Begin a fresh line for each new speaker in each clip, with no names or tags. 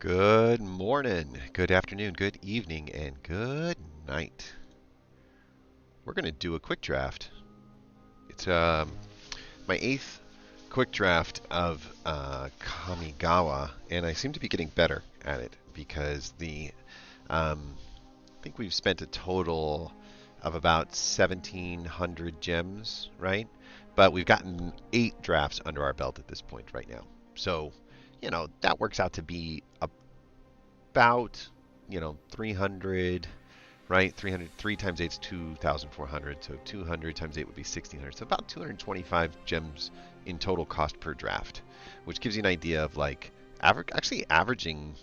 Good morning, good afternoon, good evening, and good night. We're going to do a quick draft. It's my eighth quick draft of Kamigawa, and I seem to be getting better at it because I think we've spent a total of about 1,700 gems, right? But we've gotten 8 drafts under our belt at this point right now. So, that works out to be about 300, right? 3 times 8 is 2,400, so 200 times 8 would be 1,600. So about 225 gems in total cost per draft, which gives you an idea of like actually averaging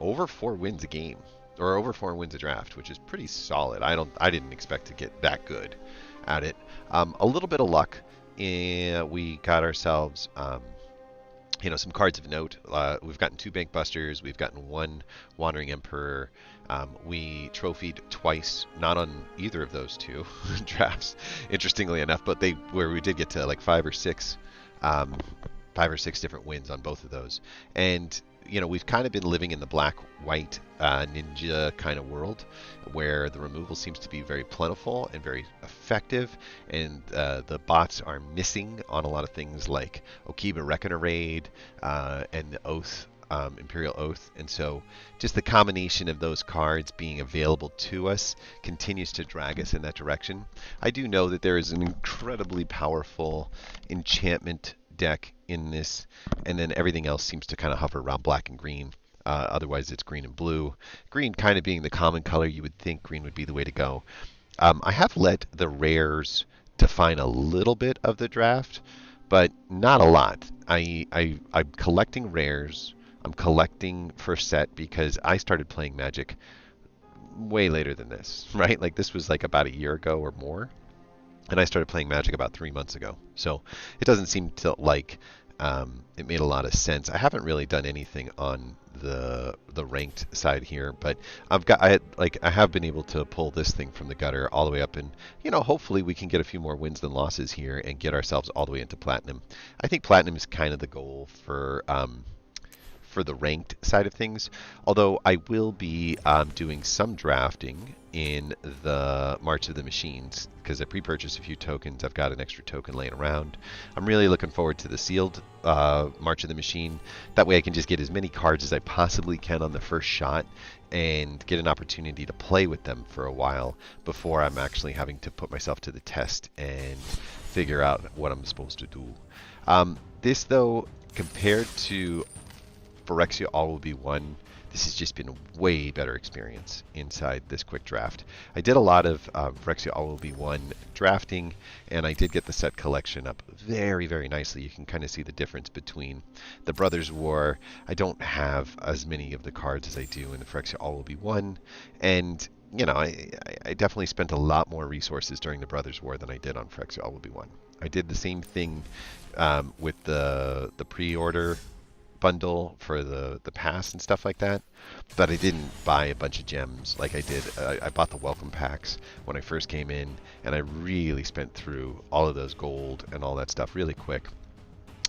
over 4 wins a game or over 4 wins a draft, which is pretty solid. I didn't expect to get that good at it. A little bit of luck. We got ourselves some cards of note. We've gotten 2 Bank Busters. We've gotten 1 Wandering Emperor. We trophied twice, not on either of those 2 drafts, interestingly enough, but where we did get to like 5 or 6 different wins on both of those. And we've kind of been living in the black-white ninja kind of world where the removal seems to be very plentiful and very effective, and the bots are missing on a lot of things like Okiba Reckoner Raid and the Oath, Imperial Oath. And so just the combination of those cards being available to us continues to drag us in that direction. I do know that there is an incredibly powerful enchantment deck in this, and then everything else seems to kind of hover around black and green. Otherwise, it's green and blue. Green kind of being the common color, you would think green would be the way to go. I have let the rares define a little bit of the draft, but not a lot. I'm collecting rares. I'm collecting first set because I started playing Magic way later than this, right? Like this was like about a year ago or more. And I started playing Magic about 3 months ago. So it doesn't seem to like it made a lot of sense. I haven't really done anything on the ranked side here, but I have been able to pull this thing from the gutter all the way up, and hopefully we can get a few more wins than losses here and get ourselves all the way into platinum. I think platinum is kind of the goal for the ranked side of things, although I will be doing some drafting in the March of the Machines because I pre-purchased a few tokens. I've got an extra token laying around. I'm really looking forward to the sealed March of the Machine. That way I can just get as many cards as I possibly can on the first shot and get an opportunity to play with them for a while before I'm actually having to put myself to the test and figure out what I'm supposed to do. This, though, compared to Phyrexia All Will Be One, this has just been a way better experience inside this quick draft. I did a lot of Phyrexia All Will Be One drafting, and I did get the set collection up very, very nicely. You can kind of see the difference between the Brothers War. I don't have as many of the cards as I do in the Phyrexia All Will Be One, and I definitely spent a lot more resources during the Brothers War than I did on Phyrexia All Will Be One. I did the same thing with the pre-order bundle for the pass and stuff like that, but I didn't buy a bunch of gems like I did. I bought the welcome packs when I first came in, and I really spent through all of those gold and all that stuff really quick.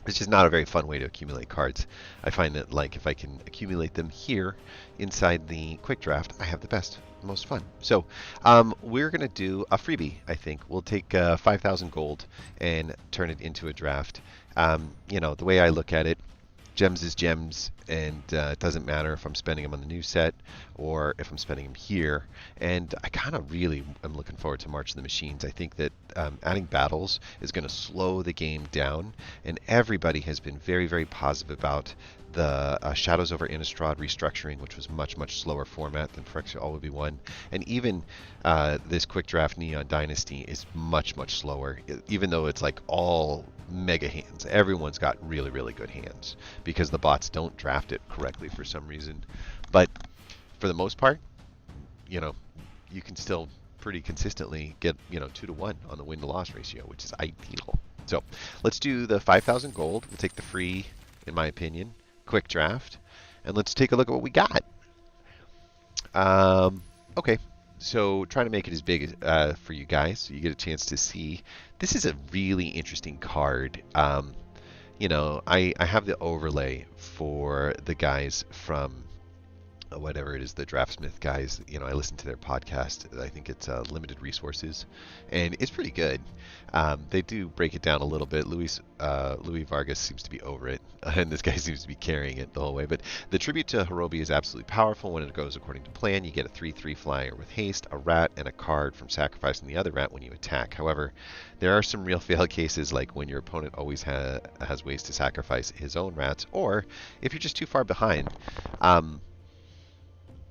It's just not a very fun way to accumulate cards. I find that like if I can accumulate them here inside the quick draft, I have the most fun. So we're going to do a freebie, I think. We'll take 5,000 gold and turn it into a draft. The way I look at it, gems is gems, and it doesn't matter if I'm spending them on the new set or if I'm spending them here. And I kind of really am looking forward to March of the Machines. I think that adding battles is going to slow the game down, and everybody has been very, very positive about the Shadows over Innistrad restructuring, which was much, much slower format than Phyrexia All Will Be One. And even this quick draft Neon Dynasty is much, much slower, even though it's like all mega hands. Everyone's got really, really good hands because the bots don't draft it correctly for some reason. But for the most part, you can still pretty consistently get 2-to-1 on the win-to-loss ratio, which is ideal. So let's do the 5,000 gold. We'll take the free, in my opinion, quick draft, and let's take a look at what we got. Okay, so trying to make it as big for you guys so you get a chance to see. This is a really interesting card. I have the overlay for the guys from whatever it is, the Draftsmith guys. I listen to their podcast. I think it's Limited Resources, and it's pretty good. They do break it down a little bit. Louis Vargas seems to be over it, and this guy seems to be carrying it the whole way. But the tribute to Hirobi is absolutely powerful when it goes according to plan. You get a 3/3 flyer with haste, a rat, and a card from sacrificing the other rat when you attack. However, there are some real fail cases, like when your opponent always has ways to sacrifice his own rats, or if you're just too far behind.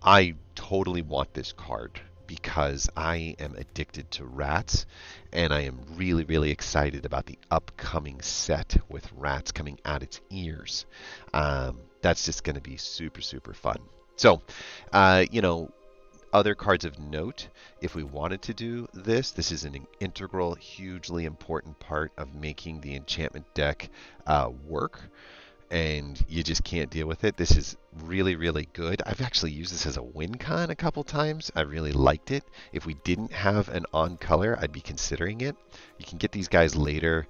I totally want this card because I am addicted to rats, and I am really, really excited about the upcoming set with rats coming out its ears. That's just going to be super, super fun. So, other cards of note, if we wanted to do this, this is an integral, hugely important part of making the enchantment deck work. And you just can't deal with it. This is really, really good. I've actually used this as a win con a couple times. I really liked it. If we didn't have an on color, I'd be considering it. You can get these guys later.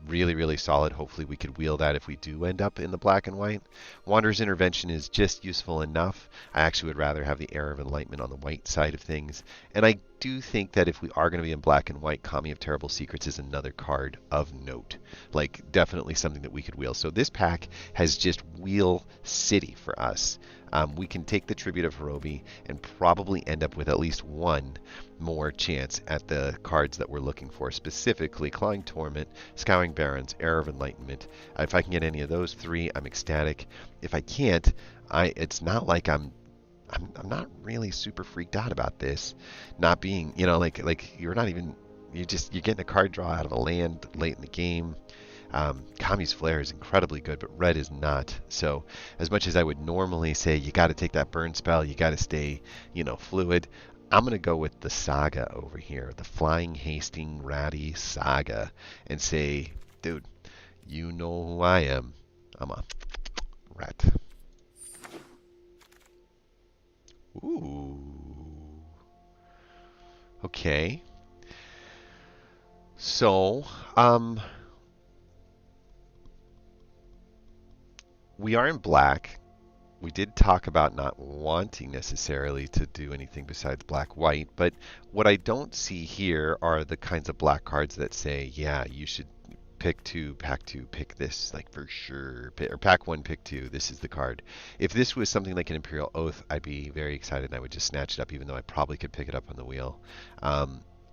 Really, really solid. Hopefully we could wheel that if we do end up in the black and white. Wanderer's Intervention is just useful enough. I actually would rather have the Air of Enlightenment on the white side of things. And I do think that if we are going to be in black and white, Kami of Terrible Secrets is another card of note. Like, definitely something that we could wheel. So this pack has just wheel city for us. We can take the Tribute of Hirobi and probably end up with at least one more chance at the cards that we're looking for, specifically Clawing Torment, Scouring Barrens, Air of Enlightenment. If I can get any of those three, I'm ecstatic. If I can't, it's not like I'm not really super freaked out about this not being, like you're not even, you're getting a card draw out of a land late in the game. Kami's Flare is incredibly good, but red is not. So as much as I would normally say you got to take that burn spell, you got to stay, fluid, I'm going to go with the Saga over here, the Flying Hasting Ratty Saga, and say, dude, you know who I am. I'm a rat. Ooh. Okay. So, we are in black. We did talk about not wanting necessarily to do anything besides black-white, but what I don't see here are the kinds of black cards that say, yeah, you should pick two, pick this, like for sure, or pack one, pick two, this is the card. If this was something like an Imperial Oath, I'd be very excited and I would just snatch it up, even though I probably could pick it up on the wheel.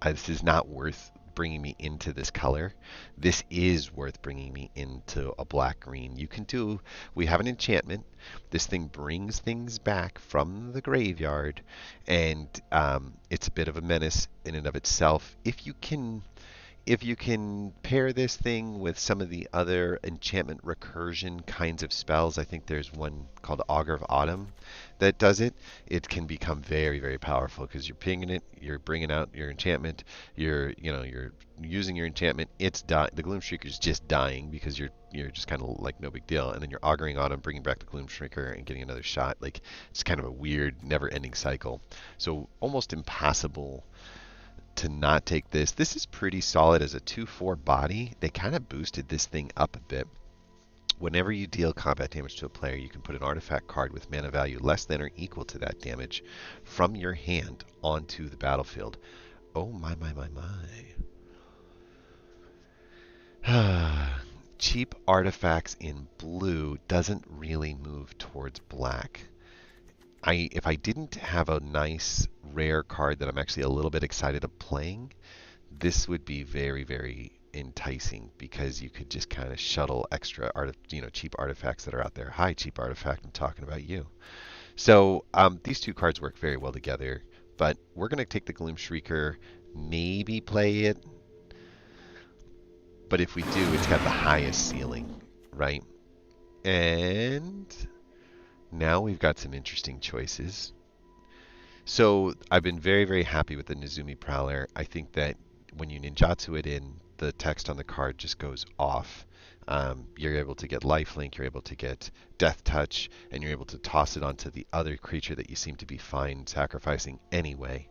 This is not worth bringing me into this color. This is worth bringing me into a black-green. We have an enchantment. This thing brings things back from the graveyard, and it's a bit of a menace in and of itself. If you can pair this thing with some of the other enchantment recursion kinds of spells, I think there's one called Augur of Autumn that does it. It can become very, very powerful because you're pinging it, you're bringing out your enchantment, you're using your enchantment. The Gloom Shrieker is just dying because you're just kind of like no big deal, and then you're Auguring Autumn, bringing back the Gloom Shrieker and getting another shot. Like, it's kind of a weird, never-ending cycle. So almost impossible to not take this. This is pretty solid as a 2/4 body. They kind of boosted this thing up a bit. Whenever you deal combat damage to a player, you can put an artifact card with mana value less than or equal to that damage from your hand onto the battlefield. Oh my, my, my, my. Cheap artifacts in blue doesn't really move towards black. If I didn't have a nice rare card that I'm actually a little bit excited of playing, this would be very, very enticing because you could just kind of shuttle extra cheap artifacts that are out there. Hi, cheap artifact, I'm talking about you. So these two cards work very well together, but we're going to take the Gloom Shrieker, maybe play it, but if we do, it's got the highest ceiling, right? And now we've got some interesting choices. So I've been very, very happy with the Nezumi Prowler. I think that when you ninjutsu it in, the text on the card just goes off. You're able to get lifelink, you're able to get death touch, and you're able to toss it onto the other creature that you seem to be fine sacrificing anyway.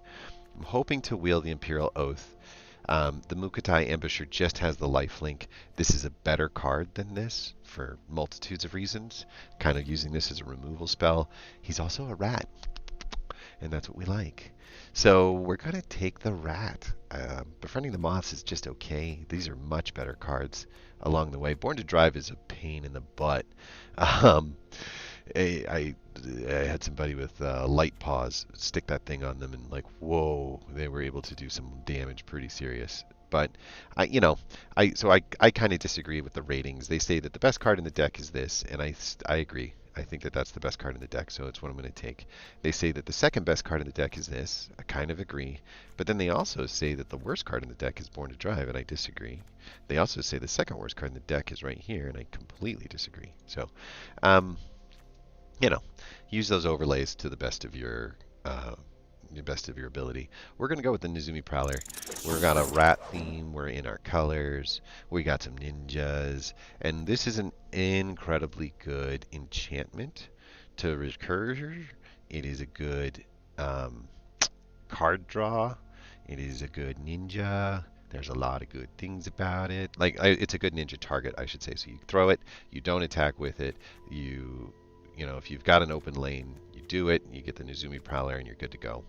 I'm hoping to wield the Imperial Oath. The Mukotai Ambusher just has the lifelink. This is a better card than this for multitudes of reasons. Kind of using this as a removal spell. He's also a rat, and that's what we like. So we're going to take the rat. Befriending the Moths is just okay. These are much better cards along the way. Born to Drive is a pain in the butt. Um, I had somebody with light paws stick that thing on them, and like, whoa, they were able to do some damage pretty serious. But I kind of disagree with the ratings. They say that the best card in the deck is this, and I agree. I think that that's the best card in the deck, so it's what I'm going to take. They say that the second best card in the deck is this. I kind of agree. But then they also say that the worst card in the deck is Born to Drive, and I disagree. They also say the second worst card in the deck is right here, and I completely disagree. So, um, use those overlays to the best of your ability. We're going to go with the Nezumi Prowler. We've got a rat theme. We're in our colors. We got some ninjas. And this is an incredibly good enchantment to recur. It is a good card draw. It is a good ninja. There's a lot of good things about it. It's a good ninja target, I should say. So you throw it. You don't attack with it. If you've got an open lane, you do it, you get the Nezumi Prowler, and you're good to go.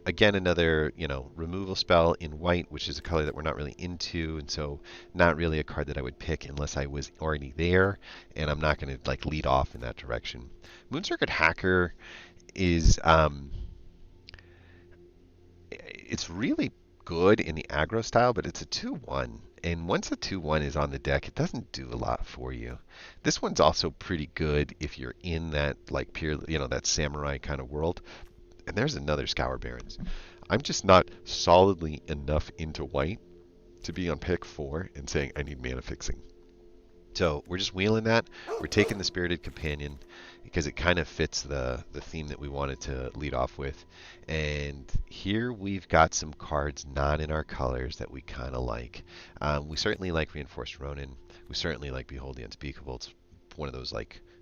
Again, another, removal spell in white, which is a color that we're not really into, and so not really a card that I would pick unless I was already there, and I'm not going to lead off in that direction. Moon Circuit Hacker is it's really good in the aggro style, but it's a 2/1. And once a 2/1 is on the deck, it doesn't do a lot for you. This one's also pretty good if you're in that pure, that samurai kind of world. And there's another Scour Barons. I'm just not solidly enough into white to be on pick 4 and saying I need mana fixing. So we're just wheeling that. We're taking the Spirited Companion because it kind of fits the theme that we wanted to lead off with. And here we've got some cards not in our colors that we kind of like. We certainly like Reinforced Ronin. We certainly like Behold the Unspeakable. It's one of those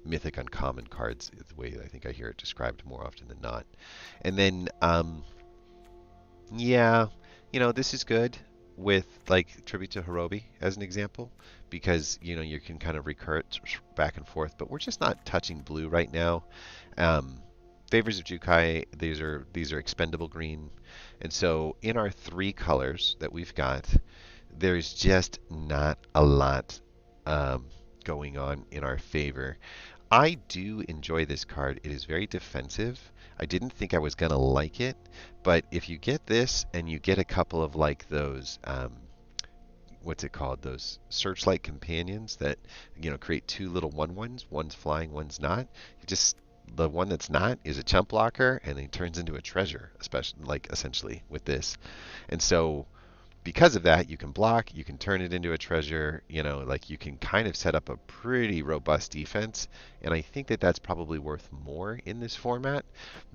mythic uncommon cards, the way I think I hear it described more often than not. And then, this is good with Tribute to Hirobi as an example, because you can kind of recur it back and forth, but we're just not touching blue right now. Favors of Jukai, these are expendable green, and so in our 3 colors that we've got, there's just not a lot going on in our favor. I do enjoy this card. It is very defensive. I didn't think I was going to like it, but if you get this and you get a couple of those, what's it called? Those Searchlight Companions that, create 2 little 1/1s. One's flying, one's not. The one that's not is a chump blocker, and then turns into a treasure, especially essentially with this. And so because of that, you can block, you can turn it into a treasure, you can kind of set up a pretty robust defense. And I think that that's probably worth more in this format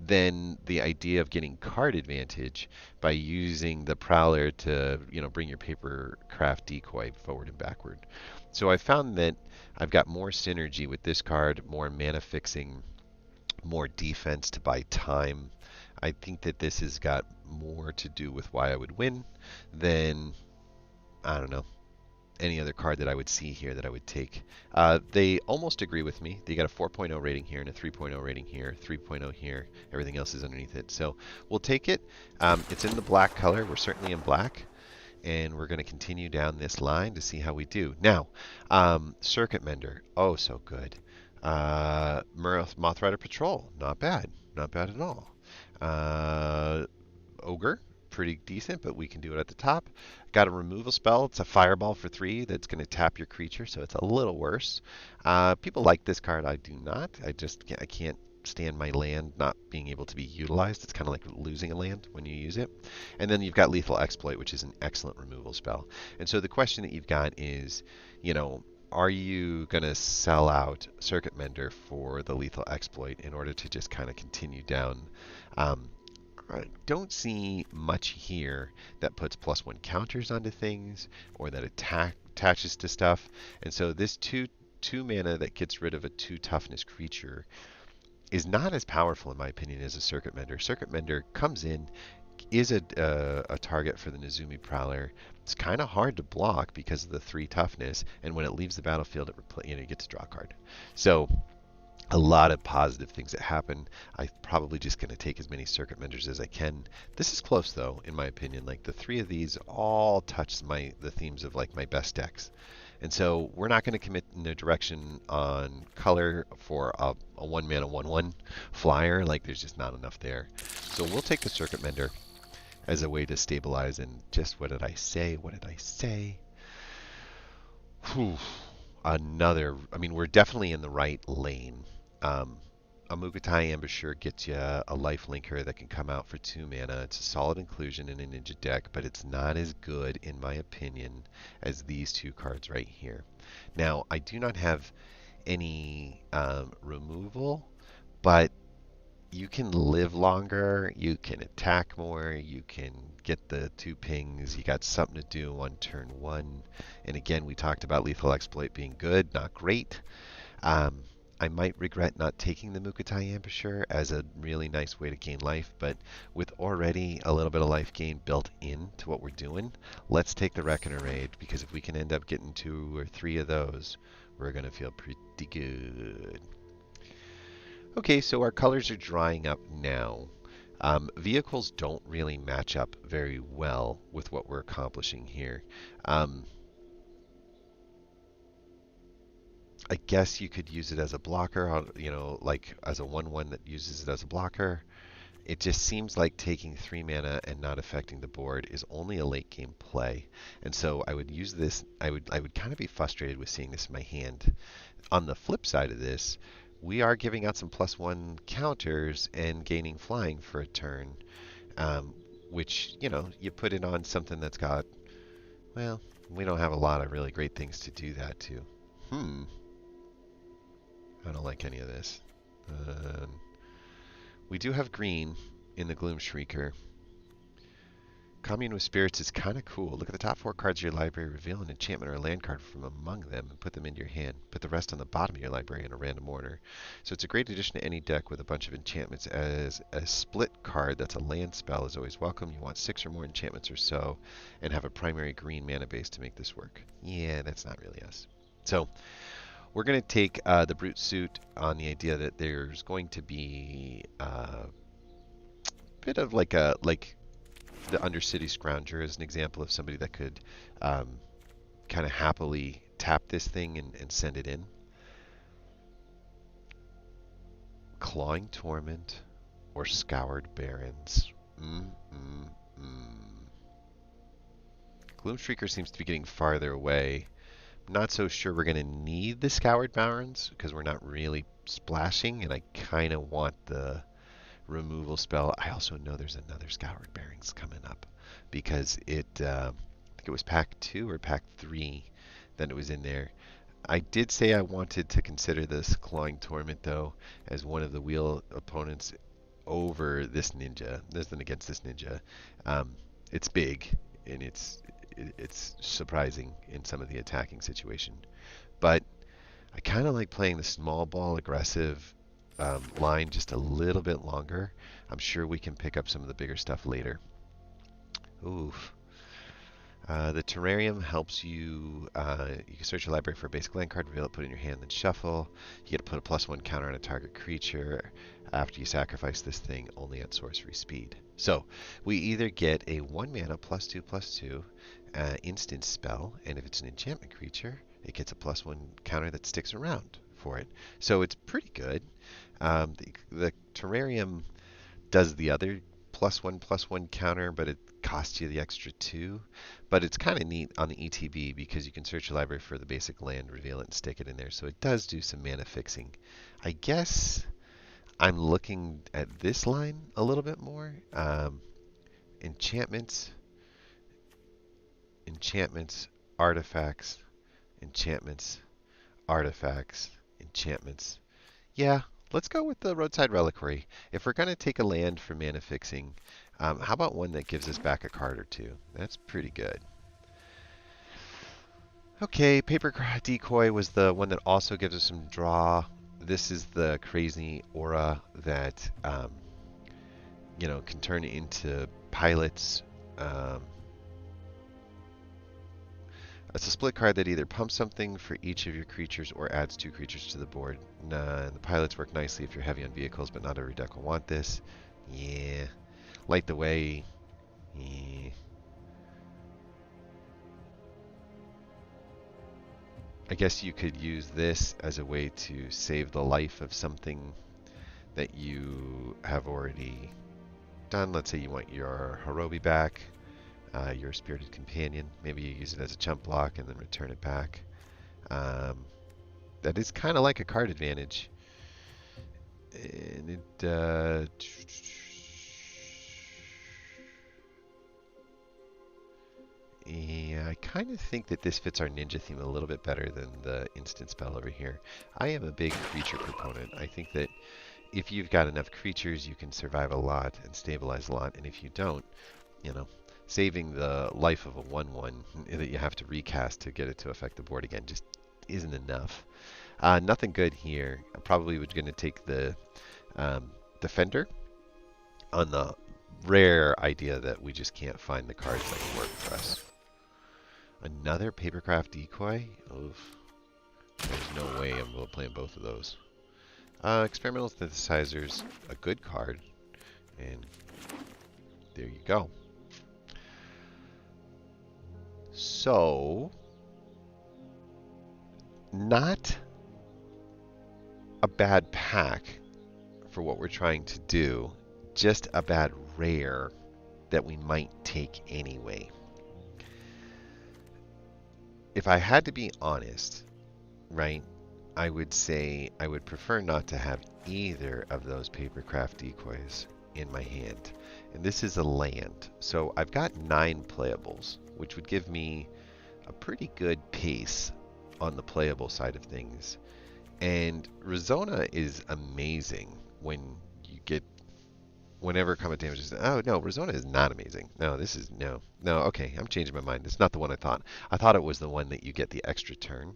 than the idea of getting card advantage by using the Prowler to, bring your Papercraft decoy forward and backward. So I found that I've got more synergy with this card, more mana fixing, more defense to buy time. I think that this has got more to do with why I would win than, I don't know, any other card that I would see here that I would take. They almost agree with me. They got a 4.0 rating here and a 3.0 rating here, 3.0 here. Everything else is underneath it. So we'll take it. It's in the black color. We're certainly in black. And we're going to continue down this line to see how we do. Now, Circuit Mender. Oh, so good. Moth Rider Patrol. Not bad. Not bad at all. Ogre, pretty decent, but we can do it at the top. Got a removal spell. It's a Fireball for 3 that's going to tap your creature, so it's a little worse. People like this card. I do not. I can't stand my land not being able to be utilized. It's kind of like losing a land when you use it. And then you've got Lethal Exploit, which is an excellent removal spell. And so the question that you've got is, are you going to sell out Circuit Mender for the Lethal Exploit in order to just kind of continue down? I don't see much here that puts +1 counters onto things or that attaches to stuff. And so this 2 mana that gets rid of a 2 toughness creature is not as powerful in my opinion as a Circuit Mender. Circuit Mender comes in, is a target for the Nezumi Prowler. It's kind of hard to block because of the 3 toughness, and when it leaves the battlefield, you get to draw a card. So a lot of positive things that happen. I'm probably just going to take as many Circuit Menders as I can. This is close though, in my opinion. Like the 3 of these all touch the themes of like my best decks. And so we're not going to commit in the direction on color for a 1-mana 1/1 flyer. Like there's just not enough there. So we'll take the Circuit Mender as a way to stabilize. And just what did I say? What did I say? Whew. I mean, we're definitely in the right lane. A Mugatai Embouchure gets you a life linker that can come out for 2 mana. It's a solid inclusion in a ninja deck, but it's not as good, in my opinion, as these 2 cards right here. Now, I do not have any removal, but you can live longer, you can attack more, you can get the 2 pings, you got something to do on turn 1. And again, we talked about Lethal Exploit being good, not great. I might regret not taking the Mugatai Embouchure as a really nice way to gain life, but with already a little bit of life gain built into what we're doing, let's take the Reckoner Raid, because if we can end up getting 2 or 3 of those, we're going to feel pretty good. Okay, so our colors are drying up now. Vehicles don't really match up very well with what we're accomplishing here. I guess you could use it as a blocker, like as a 1/1 that uses it as a blocker. It just seems like taking 3 mana and not affecting the board is only a late game play. And so I would use this, I would kind of be frustrated with seeing this in my hand. On the flip side of this, we are giving out some +1 counters and gaining flying for a turn, which, you put it on something that's got, well, we don't have a lot of really great things to do that to. I don't like any of this. We do have green in the Gloom Shrieker. Commune with Spirits is kind of cool. Look at the top 4 cards of your library, reveal an enchantment or a land card from among them, and put them into your hand. Put the rest on the bottom of your library in a random order. So it's a great addition to any deck with a bunch of enchantments. As a split card that's a land spell is always welcome. You want 6 or more enchantments or so, and have a primary green mana base to make this work. Yeah, that's not really us. So we're going to take the Brute Suit on the idea that there's going to be a bit of like the Undercity Scrounger is an example of somebody that could kind of happily tap this thing and send it in. Clawing Torment or Scoured Barrens. Gloom Shrieker seems to be getting farther away. Not so sure we're going to need the Scoured Barrens because we're not really splashing, and I kind of want the removal spell. I also know there's another Scoured Barrens coming up because I think it was pack 2 or pack 3 that it was in there. I did say I wanted to consider this Clawing Torment though as one of the wheel opponents over this ninja. Nothing against this ninja. It's big and it's surprising in some of the attacking situation. But I kind of like playing the small ball aggressive line just a little bit longer. I'm sure we can pick up some of the bigger stuff later. Oof. The Terrarium helps you, you can search your library for a basic land card, reveal it, put it in your hand, then shuffle. You get to put a +1 counter on a target creature after you sacrifice this thing only at sorcery speed. So we either get a 1 mana +2/+2 instant spell, and if it's an enchantment creature, it gets a +1 counter that sticks around for it. So it's pretty good. The Terrarium does the other +1/+1 counter, but it costs you the extra 2. But it's kind of neat on the ETB because you can search your library for the basic land, reveal it, and stick it in there. So it does do some mana fixing. I guess I'm looking at this line a little bit more. Enchantments, artifacts, enchantments, artifacts, enchantments. Yeah, let's go with the Roadside Reliquary. If we're going to take a land for mana fixing, how about one that gives us back a card or 2? That's pretty good. Okay, Paper Decoy was the one that also gives us some draw. this is the crazy aura that can turn into pilots. Um, it's a split card that either pumps something for each of your creatures or adds 2 creatures to the board. The pilots work nicely if you're heavy on vehicles, but not every deck will want this. Yeah. Light the way. Yeah. I guess you could use this as a way to save the life of something that you have already done. Let's say you want your Harobi back, your Spirited Companion. Maybe you use it as a chump block and then return it back. That is kind of like a card advantage. And yeah, I kind of think that this fits our ninja theme a little bit better than the instant spell over here. I am a big creature proponent. I think that if you've got enough creatures, you can survive a lot and stabilize a lot. And if you don't, saving the life of a 1/1 that you have to recast to get it to affect the board again just isn't enough. Nothing good here. I probably was going to take the Defender on the rare idea that we just can't find the cards that work for us. Another Papercraft Decoy? Oof. There's no way I'm playing both of those. Experimental Synthesizer's a good card. And there you go. So, not a bad pack for what we're trying to do. Just a bad rare that we might take anyway. If I had to be honest, right, I would say I would prefer not to have either of those Papercraft Decoys in my hand. And this is a land. So I've got 9 playables, which would give me a pretty good pace on the playable side of things. And Rezona is amazing when you get whenever combat damage is... Oh, no, Rezona is not amazing. No, this is... No. No, okay, I'm changing my mind. It's not the one I thought. I thought it was the one that you get the extra turn.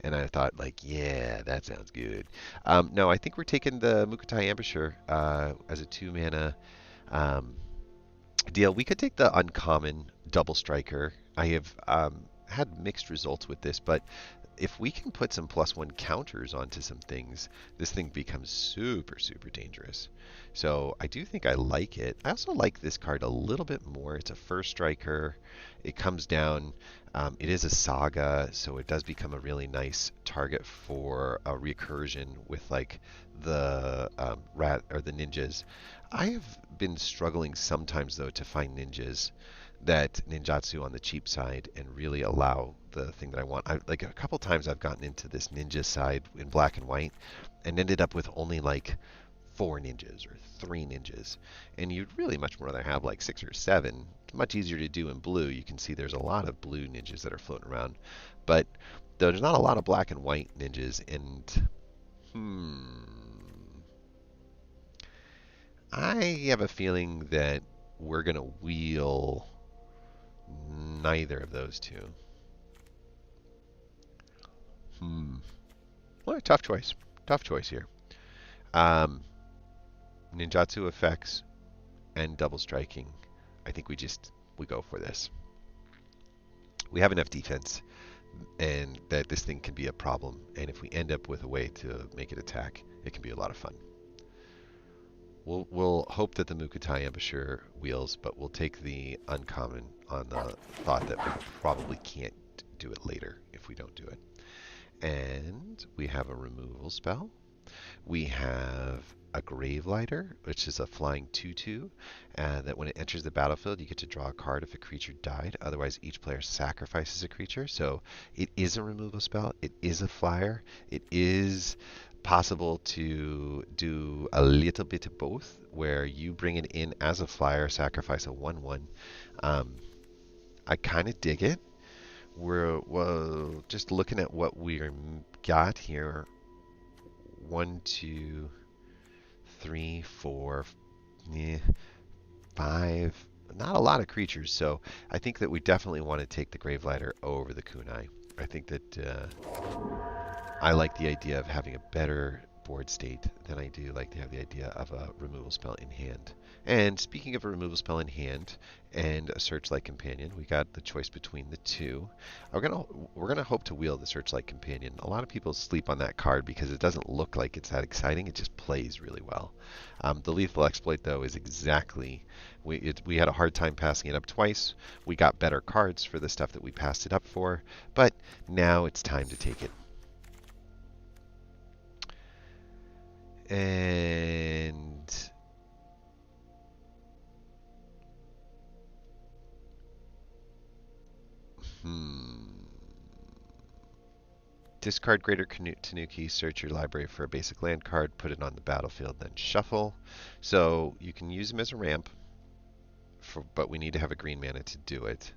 And I thought, like, yeah, that sounds good. No, I think we're taking the Mukotai Ambusher as a 2-mana deal. We could take the uncommon Double Striker. I have had mixed results with this, but if we can put some +1 counters onto some things, this thing becomes super, super dangerous. So I do think I like it. I also like this card a little bit more. It's a first striker. It comes down. It is a saga, so it does become a really nice target for a recursion with like the rat or the ninjas. I have been struggling sometimes though to find ninjas that ninjutsu on the cheap side and really allow the thing that I want. Like a couple times I've gotten into this ninja side in black and white and ended up with only like 4 ninjas or 3 ninjas. And you'd really much rather have like 6 or 7. It's much easier to do in blue. You can see there's a lot of blue ninjas that are floating around. But there's not a lot of black and white ninjas. And I have a feeling that we're going to wheel neither of those two. Well, tough choice. Tough choice here. Ninjutsu effects and double striking. I think we go for this. We have enough defense and that this thing can be a problem. And if we end up with a way to make it attack, it can be a lot of fun. We'll hope that the Mukotai Ambusher wheels, but we'll take the uncommon on the thought that we probably can't do it later if we don't do it. And we have a removal spell. We have a Gravelighter, which is a flying 2/2, that when it enters the battlefield, you get to draw a card if a creature died. Otherwise, each player sacrifices a creature. So it is a removal spell. It is a flyer. It is possible to do a little bit of both, where you bring it in as a flyer, sacrifice a 1/1. I kind of dig it. We're just looking at what we got here. 1, 2, 3, 4, 5. Not a lot of creatures, so I think that we definitely want to take the Gravelighter over the Kunai. I think that I like the idea of having a better board state then I do like to have the idea of a removal spell in hand. And speaking of a removal spell in hand and a Searchlight Companion, we got the choice between the two. We're gonna hope to wield the Searchlight Companion. A lot of people sleep on that card because it doesn't look like it's that exciting. It just plays really well. The Lethal Exploit though is exactly we had a hard time passing it up twice. We got better cards for the stuff that we passed it up for, but now it's time to take it. And discard Greater Tanuki, search your library for a basic land card, put it on the battlefield, then shuffle. So you can use him as a ramp, but we need to have a green mana to do it.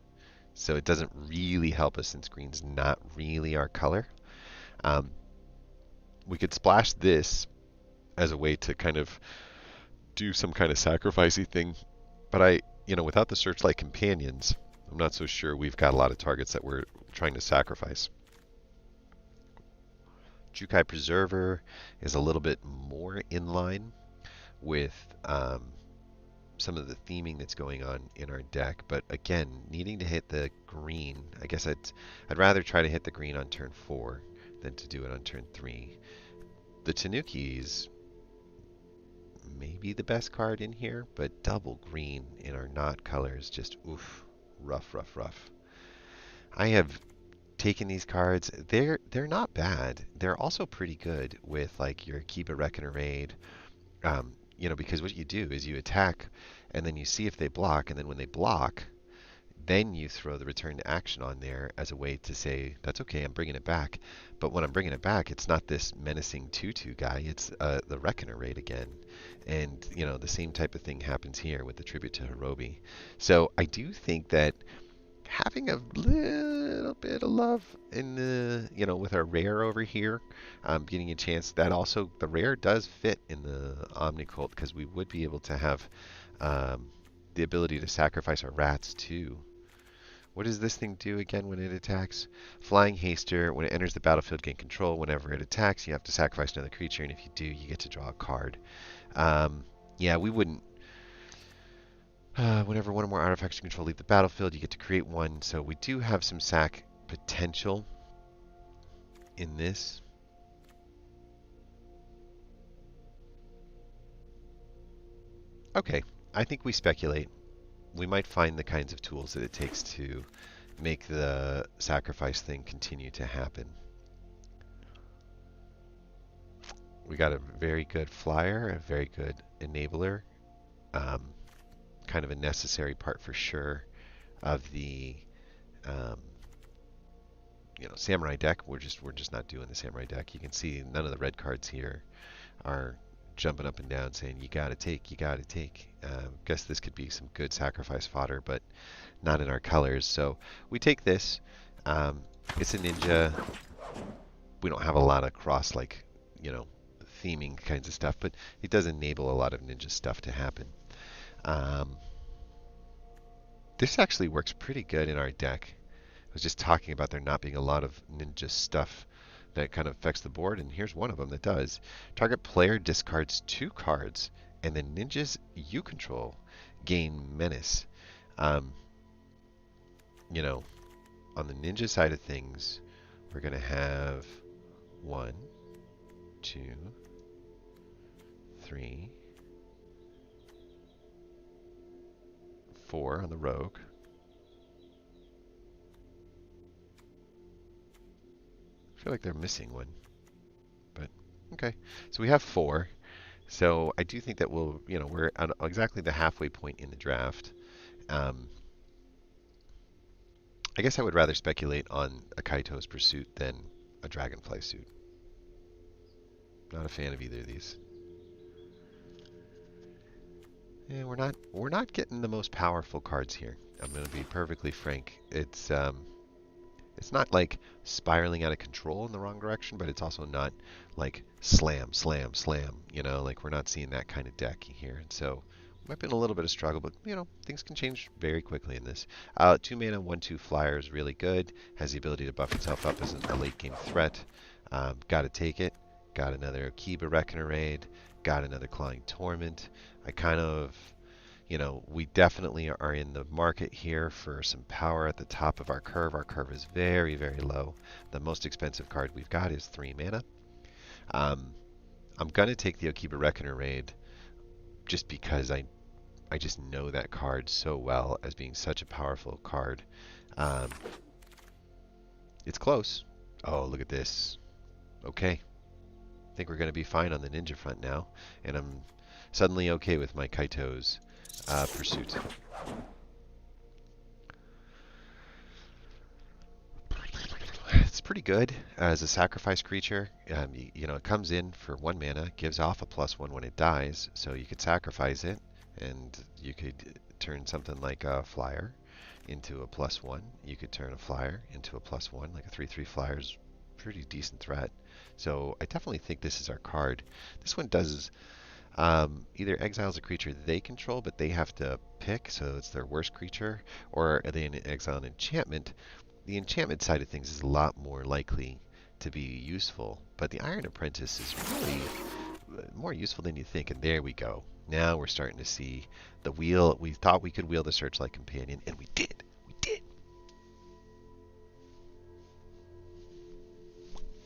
So it doesn't really help us since green's not really our color. We could splash this as a way to kind of do some kind of sacrificey thing, but without the Searchlight Companions, I'm not so sure we've got a lot of targets that we're trying to sacrifice. Jukai Preserver is a little bit more in line with some of the theming that's going on in our deck, but again, needing to hit the green, I guess I'd rather try to hit the green on turn 4 than to do it on turn 3. The Tanuki's maybe the best card in here, but double green in our not colors, just oof, rough, rough, rough. I have taken these cards. They're not bad. They're also pretty good with like your Akiba Reckoner Raid. Because what you do is you attack, and then you see if they block, and then when they block, then you throw the return to action on there as a way to say, that's okay, I'm bringing it back. But when I'm bringing it back, it's not this menacing 2/2 guy, it's the Reckoner Raid again. And, the same type of thing happens here with the Tribute to Hirobi. So I do think that having a little bit of love in the, with our rare over here, getting a chance, that also, the rare does fit in the Omnicult because we would be able to have the ability to sacrifice our rats too. What does this thing do again when it attacks? Flying Haster. When it enters the battlefield, gain control. Whenever it attacks, you have to sacrifice another creature, and if you do, you get to draw a card. Yeah, we wouldn't. Whenever one or more artifacts you control leave the battlefield, you get to create one. So we do have some sack potential in this. Okay, I think we speculate. We might find the kinds of tools that it takes to make the sacrifice thing continue to happen. We got a very good flyer, a very good enabler, kind of a necessary part for sure of the samurai deck. We're just not doing the samurai deck. You can see none of the red cards here are jumping up and down saying you gotta take, you gotta take. Guess this could be some good sacrifice fodder, but not in our colors. So we take this. It's a ninja. We don't have a lot of cross theming kinds of stuff, but it does enable a lot of ninja stuff to happen. This actually works pretty good in our deck. I was just talking about there not being a lot of ninja stuff that kind of affects the board, and here's one of them that does. Target player discards 2 cards, and the ninjas you control gain menace. On the ninja side of things, we're going to have 1, 2, 3, 4 on the rogue. I feel like they're missing one, but okay. So we have 4. So I do think that we're at exactly the halfway point in the draft. I guess I would rather speculate on a Kaito's Pursuit than a Dragonfly Suit. Not a fan of either of these. Yeah, we're not getting the most powerful cards here. I'm going to be perfectly frank. It's not like spiraling out of control in the wrong direction, but it's also not like slam, slam, slam. Like we're not seeing that kind of deck here. And so might be in a little bit of struggle, but things can change very quickly in this. 2 mana, 1/2 flyer is really good. Has the ability to buff itself up as a late game threat. Got to take it. got another Akiba Reckoner Raid, got another Clawing Torment. I kind of, we definitely are in the market here for some power at the top of our curve. Our curve is very, very low. The most expensive card we've got is 3 mana. I'm going to take the Akiba Reckoner Raid just because I just know that card so well as being such a powerful card. It's close. Oh, look at this. Okay. I think we're going to be fine on the ninja front now. And I'm suddenly okay with my Kaito's pursuit. It's pretty good as a sacrifice creature. It comes in for 1 mana, gives off a +1 when it dies, so you could sacrifice it, and you could turn something like a flyer into a +1. You could turn a flyer into a +1, like a 3/3 flyer's pretty decent threat. So I definitely think this is our card. This one does either exiles a creature they control, but they have to pick, so it's their worst creature, or they exile an enchantment. The enchantment side of things is a lot more likely to be useful, but the Iron Apprentice is really more useful than you think, and there we go. Now we're starting to see the wheel. We thought we could wheel the Searchlight Companion, and we did. We did.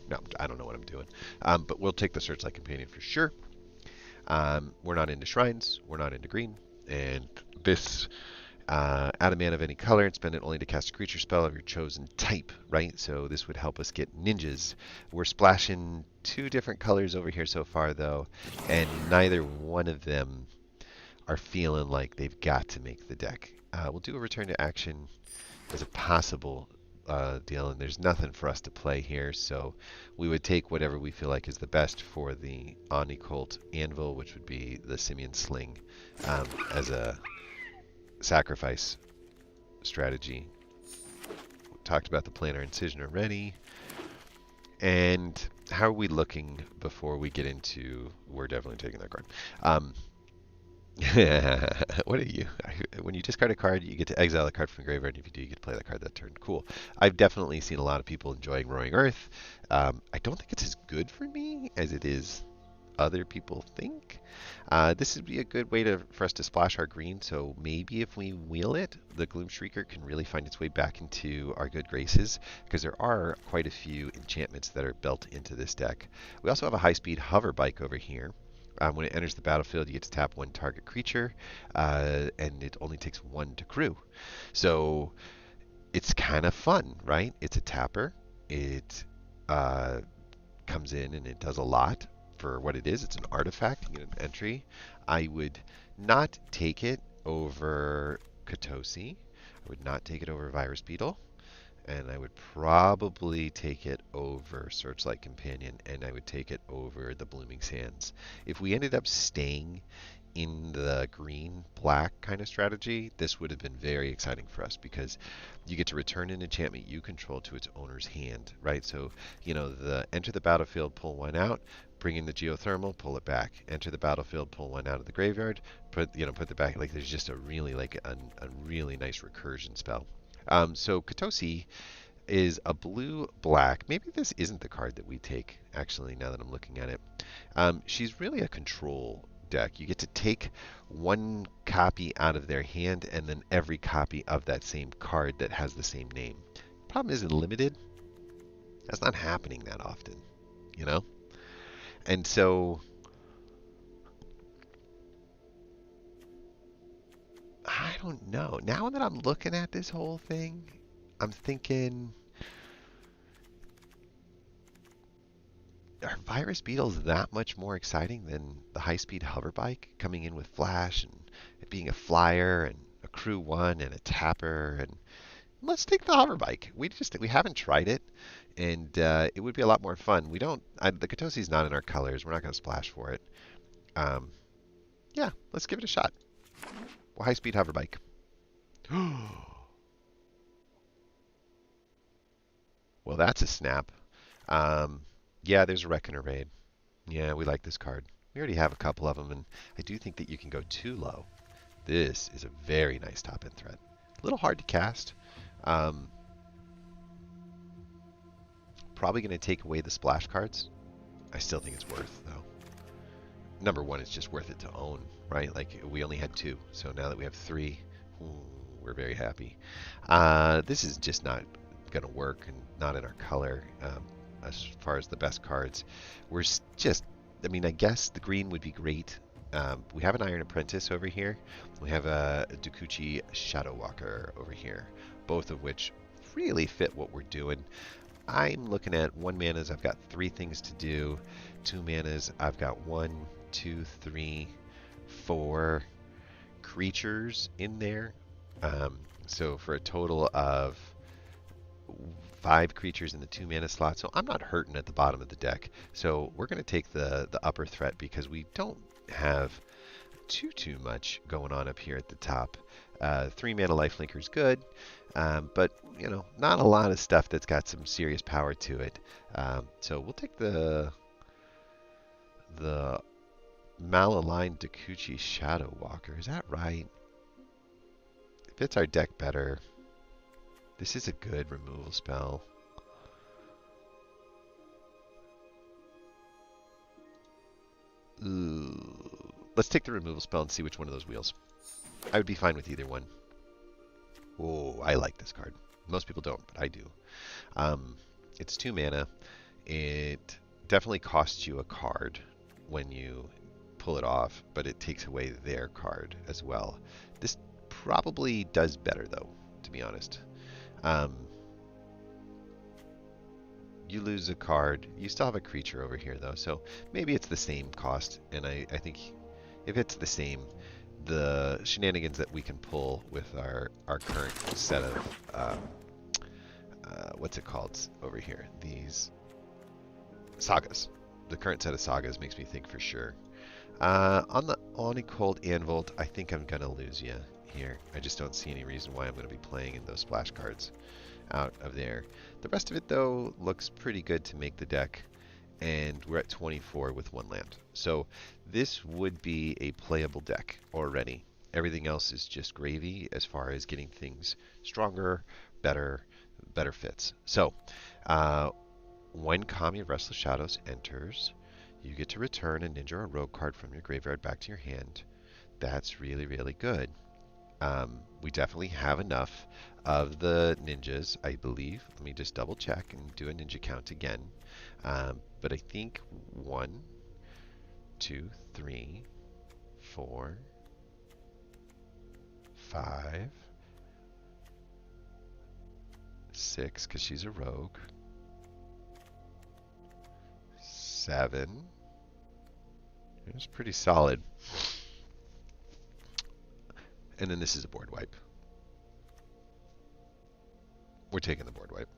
No, I don't know what I'm doing, but we'll take the Searchlight Companion for sure. We're not into shrines. We're not into green, and this add a mana of any color and spend it only to cast a creature spell of your chosen type, right? So this would help us get ninjas. We're splashing 2 different colors over here so far, though, and neither one of them are feeling like they've got to make the deck. We'll do a return to action as a possible deal, and there's nothing for us to play here, so we would take whatever we feel like is the best for the Omnicolt Anvil, which would be the Simian Sling, as a sacrifice strategy. We talked about the Planar Incision already. And how are we looking before we get into... We're definitely taking that card. What are you? When you discard a card, you get to exile a card from the graveyard. And if you do, you get to play that card that turn. Cool. I've definitely seen a lot of people enjoying Roaring Earth. I don't think it's as good for me as it is other people think. This would be a good way for us to splash our green, so maybe if we wheel it, the Gloom Shrieker can really find its way back into our good graces, because there are quite a few enchantments that are built into this deck. We also have a high-speed hover bike over here. When it enters the battlefield, you get to tap 1 target creature, and it only takes 1 to crew. So it's kind of fun, right? It's a tapper. It comes in and it does a lot. For what it is, it's an artifact. You get an entry. I would not take it over Katosi. I would not take it over Virus Beetle. And I would probably take it over Searchlight Companion. And I would take it over the Blooming Sands. If we ended up staying in the green-black kind of strategy, this would have been very exciting for us, because you get to return an enchantment you control to its owner's hand, right? So, enter the battlefield, pull 1 out, bring in the geothermal, pull it back. Enter the battlefield, pull 1 out of the graveyard, put it back. Like, there's just a really really nice recursion spell. So Katosi is a blue-black. Maybe this isn't the card that we take, actually, now that I'm looking at it. She's really a control deck. You get to take 1 copy out of their hand, and then every copy of that same card that has the same name. Problem is, it's limited. That's not happening that often, And so I don't know. Now that I'm looking at this whole thing, I'm thinking, are Virus Beetles that much more exciting than the high-speed hover bike coming in with flash and it being a flyer and a crew 1 and a tapper? And let's take the hover bike. We haven't tried it, and it would be a lot more fun. The Katosi's not in our colors. We're not going to splash for it. Yeah, let's give it a shot. Well, high-speed hover bike. Well, that's a snap. Yeah, there's a Reckoner Raid. Yeah, we like this card. We already have a couple of them, and I do think that you can go too low. This is a very nice top-end threat. A little hard to cast. Probably going to take away the splash cards. I still think it's worth, though. Number one, it's just worth it to own, right? Like, we only had 2, so now that we have 3, ooh, we're very happy. This is just not going to work and not in our color. As far as the best cards, we're just, I mean, I guess the green would be great. We have an Iron Apprentice over here. We have a Dokuchi Shadow Walker over here, both of which really fit what we're doing. I'm looking at 1 manas, I've got 3 things to do. 2 manas, I've got 1, 2, 3, 4 creatures in there. So for a total of 5 creatures in the 2 mana slot. So I'm not hurting at the bottom of the deck. So we're going to take the upper threat because we don't have too much going on up here at the top. 3 mana lifelinker is good, but you know, not a lot of stuff that's got some serious power to it. So we'll take the malaligned Dokuchi Shadow Walker. Is that right? It fits our deck better. This is a good removal spell. Ooh. Let's take the removal spell and see which one of those wheels. I would be fine with either one. Oh, I like this card. Most people don't, but I do. It's 2 mana. It definitely costs you a card when you pull it off, but it takes away their card as well. This probably does better, though, to be honest. You lose a card. You still have a creature over here, though, so maybe it's the same cost. And I think if it's the same, the shenanigans that we can pull with our current set of what's it called over here? These sagas. The current set of sagas makes me think for sure. On the Oni Cold Anvil, I think I'm gonna lose you here. I just don't see any reason why I'm gonna be playing in those splash cards out of there. The rest of it, though, looks pretty good to make the deck, and we're at 24 with 1 land. So this would be a playable deck already. Everything else is just gravy as far as getting things stronger, better fits. So when Kami of Restless Shadows enters, you get to return a ninja or rogue card from your graveyard back to your hand. That's really, really good. We definitely have enough of the ninjas, I believe. Let me just double check and do a ninja count again. But I think 1, 2, 3, 4, 5, 6, because she's a rogue. 7. It's pretty solid. And then this is a board wipe. We're taking the board wipe.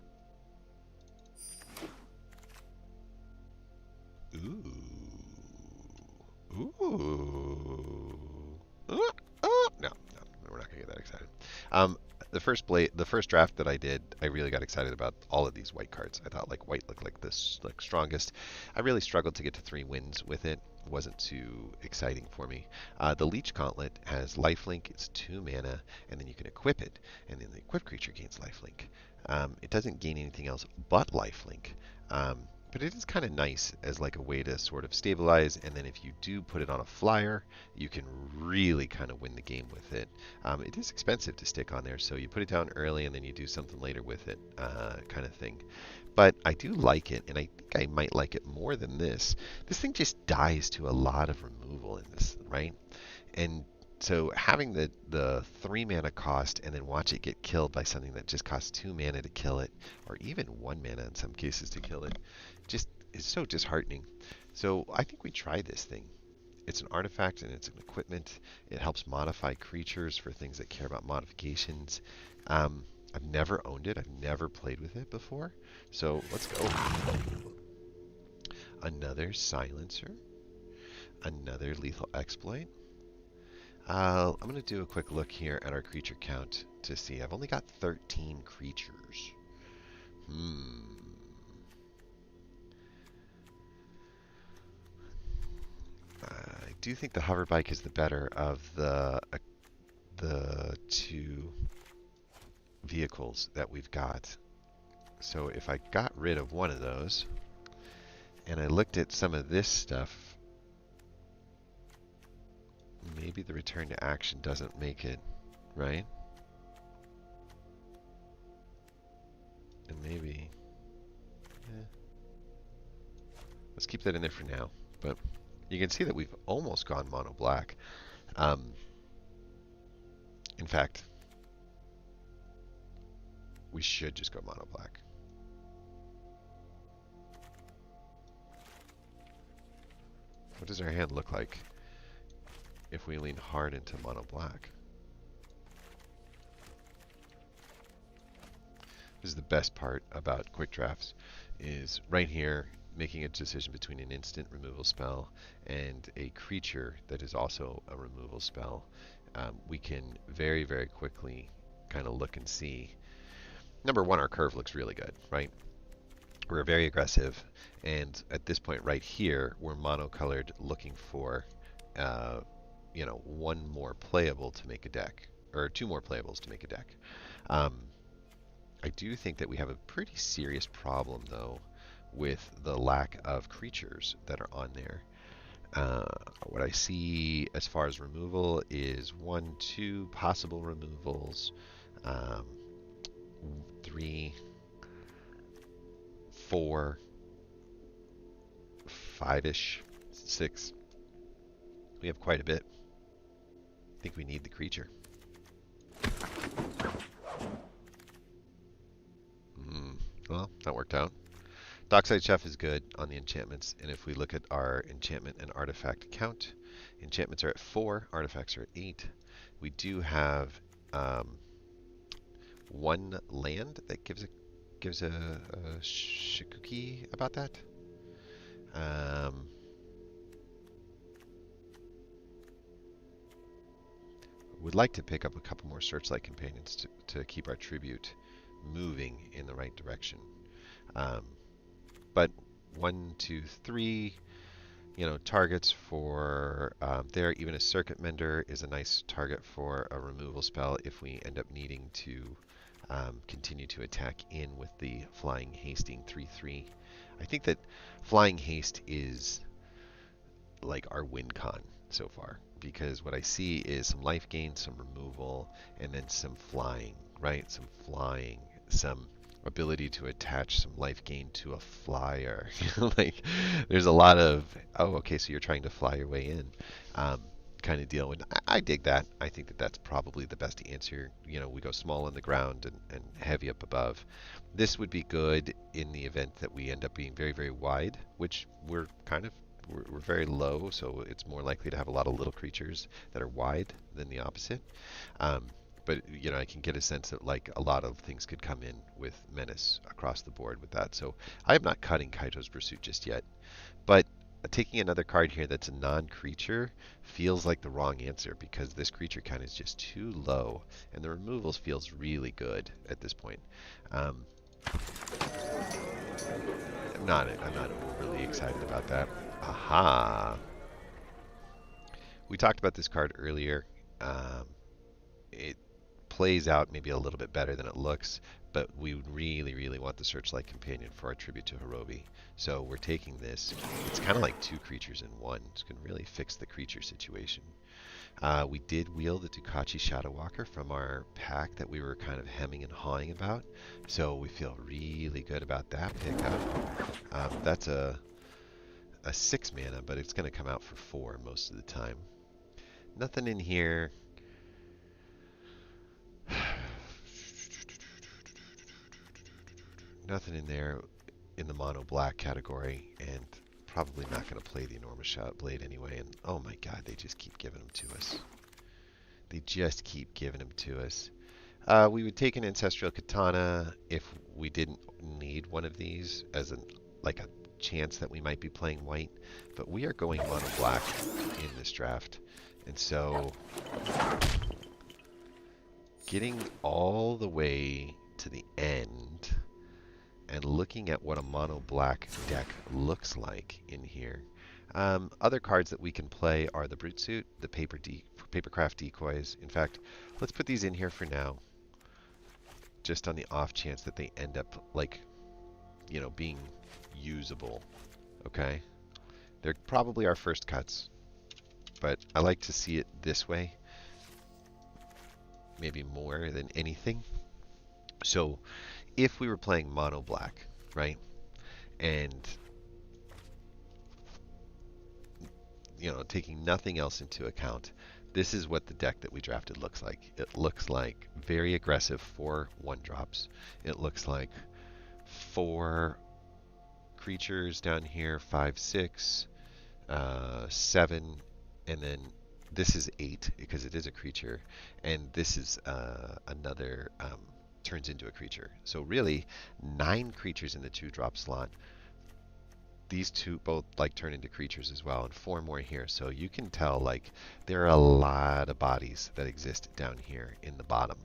Ooh. Ooh. No, we're not gonna get that excited. The first draft that I did, I really got excited about all of these white cards. I thought like white looked like this like strongest. I really struggled to get to 3 wins with it. It wasn't too exciting for me. The Leech Gauntlet has lifelink. It's 2 mana, and then you can equip it, and then the equipped creature gains lifelink. It doesn't gain anything else but lifelink. But it is kind of nice as like a way to sort of stabilize, and then if you do put it on a flyer, you can really kind of win the game with it. It is expensive to stick on there, so you put it down early and then you do something later with it, kind of thing. But I do like it, and I think I might like it more than this. This thing just dies to a lot of removal in this, right? And so having the 3 mana cost and then watch it get killed by something that just costs 2 mana to kill it, or even 1 mana in some cases to kill it, just is so disheartening. So I think we try this thing. It's an artifact and it's an equipment. It helps modify creatures for things that care about modifications. I've never owned it. I've never played with it before. So let's go. Another silencer. Another lethal exploit. I'm going to do a quick look here at our creature count to see. I've only got 13 creatures. I do think the hover bike is the better of the 2 vehicles that we've got. So if I got rid of one of those and I looked at some of this stuff, maybe the return to action doesn't make it, right? And maybe, let's keep that in there for now. But you can see that we've almost gone mono black. In fact, we should just go mono black. What does our hand look like if we lean hard into mono black? This is the best part about quick drafts, is right here making a decision between an instant removal spell and a creature that is also a removal spell. We can very, very quickly kind of look and see. Number one, our curve looks really good, right? We're very aggressive, and at this point right here, we're monocolored looking for, one more playable to make a deck, or two more playables to make a deck. I do think that we have a pretty serious problem, though, with the lack of creatures that are on there. What I see as far as removal is 1, 2 possible removals, 3, 4, 5-ish, 6. We have quite a bit. I think we need the creature. Well, that worked out. Dockside Chef is good on the enchantments, and if we look at our enchantment and artifact count, enchantments are at 4, artifacts are at 8. We do have 1 land that gives a shikuki about that. Would like to pick up a couple more Searchlight Companions to keep our tribute moving in the right direction. But 1, 2, 3, targets for there. Even a Circuit Mender is a nice target for a removal spell if we end up needing to continue to attack in with the Flying Hasting 3/3. I think that Flying Haste is like our win con so far, because what I see is some life gain, some removal, and then some flying, right? Some flying, some ability to attach some life gain to a flyer. Like, there's a lot of, oh, okay, so you're trying to fly your way in, kind of deal. And I dig that. I think that that's probably the best answer. We go small on the ground and heavy up above. This would be good in the event that we end up being very, very wide, which we're very low, so it's more likely to have a lot of little creatures that are wide than the opposite. But I can get a sense that like a lot of things could come in with Menace across the board with that. So I am not cutting Kaito's Pursuit just yet. But taking another card here that's a non-creature feels like the wrong answer, because this creature count is just too low, and the removals feels really good at this point. I'm not overly excited about that. Aha! We talked about this card earlier. It plays out maybe a little bit better than it looks, but we really, really want the Searchlight Companion for our tribute to Hirobi. So we're taking this. It's kind of like 2 creatures in one. It's going to really fix the creature situation. We did wheel the Dukachi Shadowwalker from our pack that we were kind of hemming and hawing about. So we feel really good about that pickup. That's a 6 mana, but it's going to come out for 4 most of the time. Nothing in here. Nothing in there in the mono black category, and probably not going to play the Enormous Shot Blade anyway. And oh my god, they just keep giving them to us. They just keep giving them to us. We would take an Ancestral Katana if we didn't need one of these as a chance that we might be playing white, but we are going mono black in this draft, and so getting all the way to the end and looking at what a mono black deck looks like in here. Other cards that we can play are the Brute Suit, the Papercraft Decoys. In fact, let's put these in here for now, just on the off chance that they end up being usable Okay, they're probably our first cuts, but I like to see it this way, maybe more than anything. So if we were playing mono black, right, and taking nothing else into account, this is what the deck that we drafted looks like. It looks like very aggressive 4 1-drops. It looks like 4 creatures down here, 5, 6, 7, and then this is 8 because it is a creature, and this is another turns into a creature. So really, 9 creatures in the 2-drop slot. These two both like turn into creatures as well, and 4 more here. So you can tell like there are a lot of bodies that exist down here in the bottom.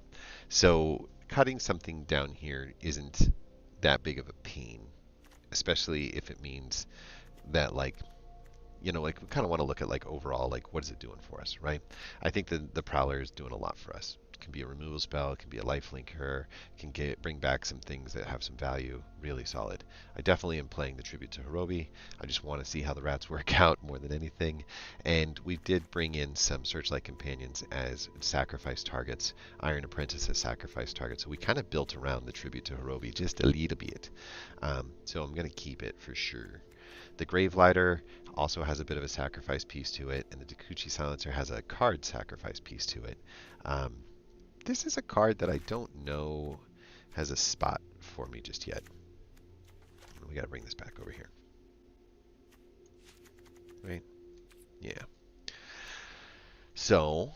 So cutting something down here isn't that big of a pain, especially if it means that like like we kind of want to look at like overall, like what is it doing for us, right? I think the Prowler is doing a lot for us. It can be a removal spell, it can be a lifelinker, it can bring back some things that have some value, really solid. I definitely am playing the Tribute to Hirobi. I just want to see how the rats work out more than anything. And we did bring in some Searchlight Companions as sacrifice targets, Iron Apprentice as sacrifice targets. So we kind of built around the Tribute to Hirobi just a little bit. So I'm going to keep it for sure. The Gravelighter also has a bit of a sacrifice piece to it, and the Dokuchi Silencer has a card sacrifice piece to it. This is a card that I don't know has a spot for me just yet. We got to bring this back over here. Right? Yeah. So,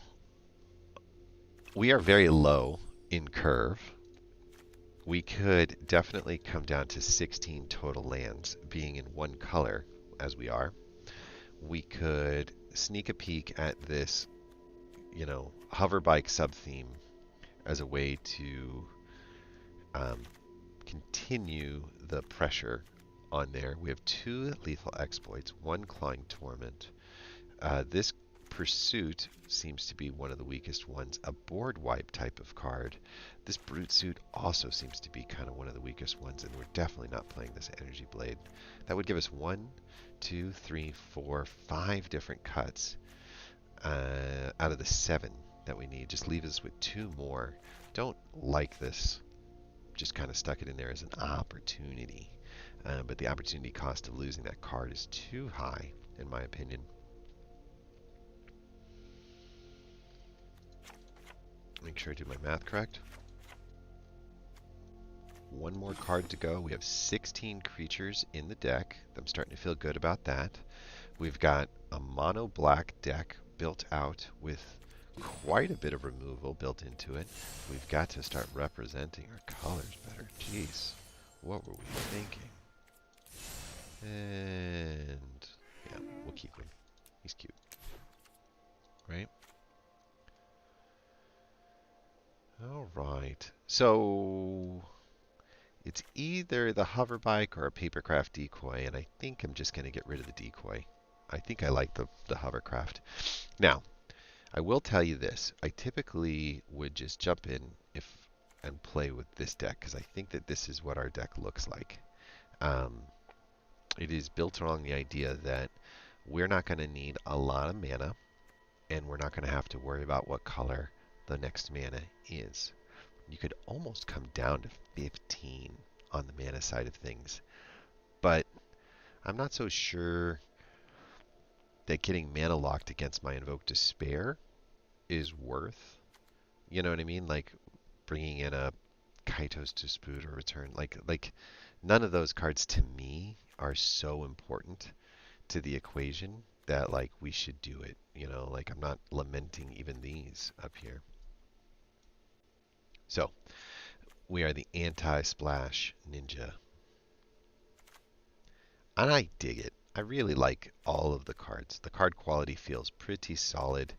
we are very low in curve. We could definitely come down to 16 total lands being in one color, as we are. We could sneak a peek at this, hover bike sub-theme as a way to continue the pressure on there. We have 2 lethal exploits, 1 Clawing Torment. This Pursuit seems to be one of the weakest ones, a board wipe type of card. This Brute Suit also seems to be kind of one of the weakest ones, and we're definitely not playing this Energy Blade. That would give us 1, 2, 3, 4, 5 different cuts out of the 7 that we need. Just leave us with 2 more. Don't like this. Just kind of stuck it in there as an opportunity. But the opportunity cost of losing that card is too high, in my opinion. Make sure I do my math correct. 1 more card to go. We have 16 creatures in the deck. I'm starting to feel good about that. We've got a mono black deck built out with quite a bit of removal built into it. We've got to start representing our colors better. Jeez, what were we thinking? And yeah, we'll keep him. He's cute, right? All right. So it's either the hover bike or a papercraft decoy, and I think I'm just going to get rid of the decoy. I think I like the hovercraft. Now, I will tell you this. I typically would just jump in and play with this deck because I think that this is what our deck looks like. It is built around the idea that we're not going to need a lot of mana, and we're not going to have to worry about what color the next mana is. You could almost come down to 15 on the mana side of things, but I'm not so sure that getting mana locked against my Invoke Despair is worth, you know what I mean? Like bringing in a Kaito's Dispute or Return. Like none of those cards to me are so important to the equation that like we should do it. Like I'm not lamenting even these up here. So we are the anti-splash ninja. And I dig it. I really like all of the cards. The card quality feels pretty solid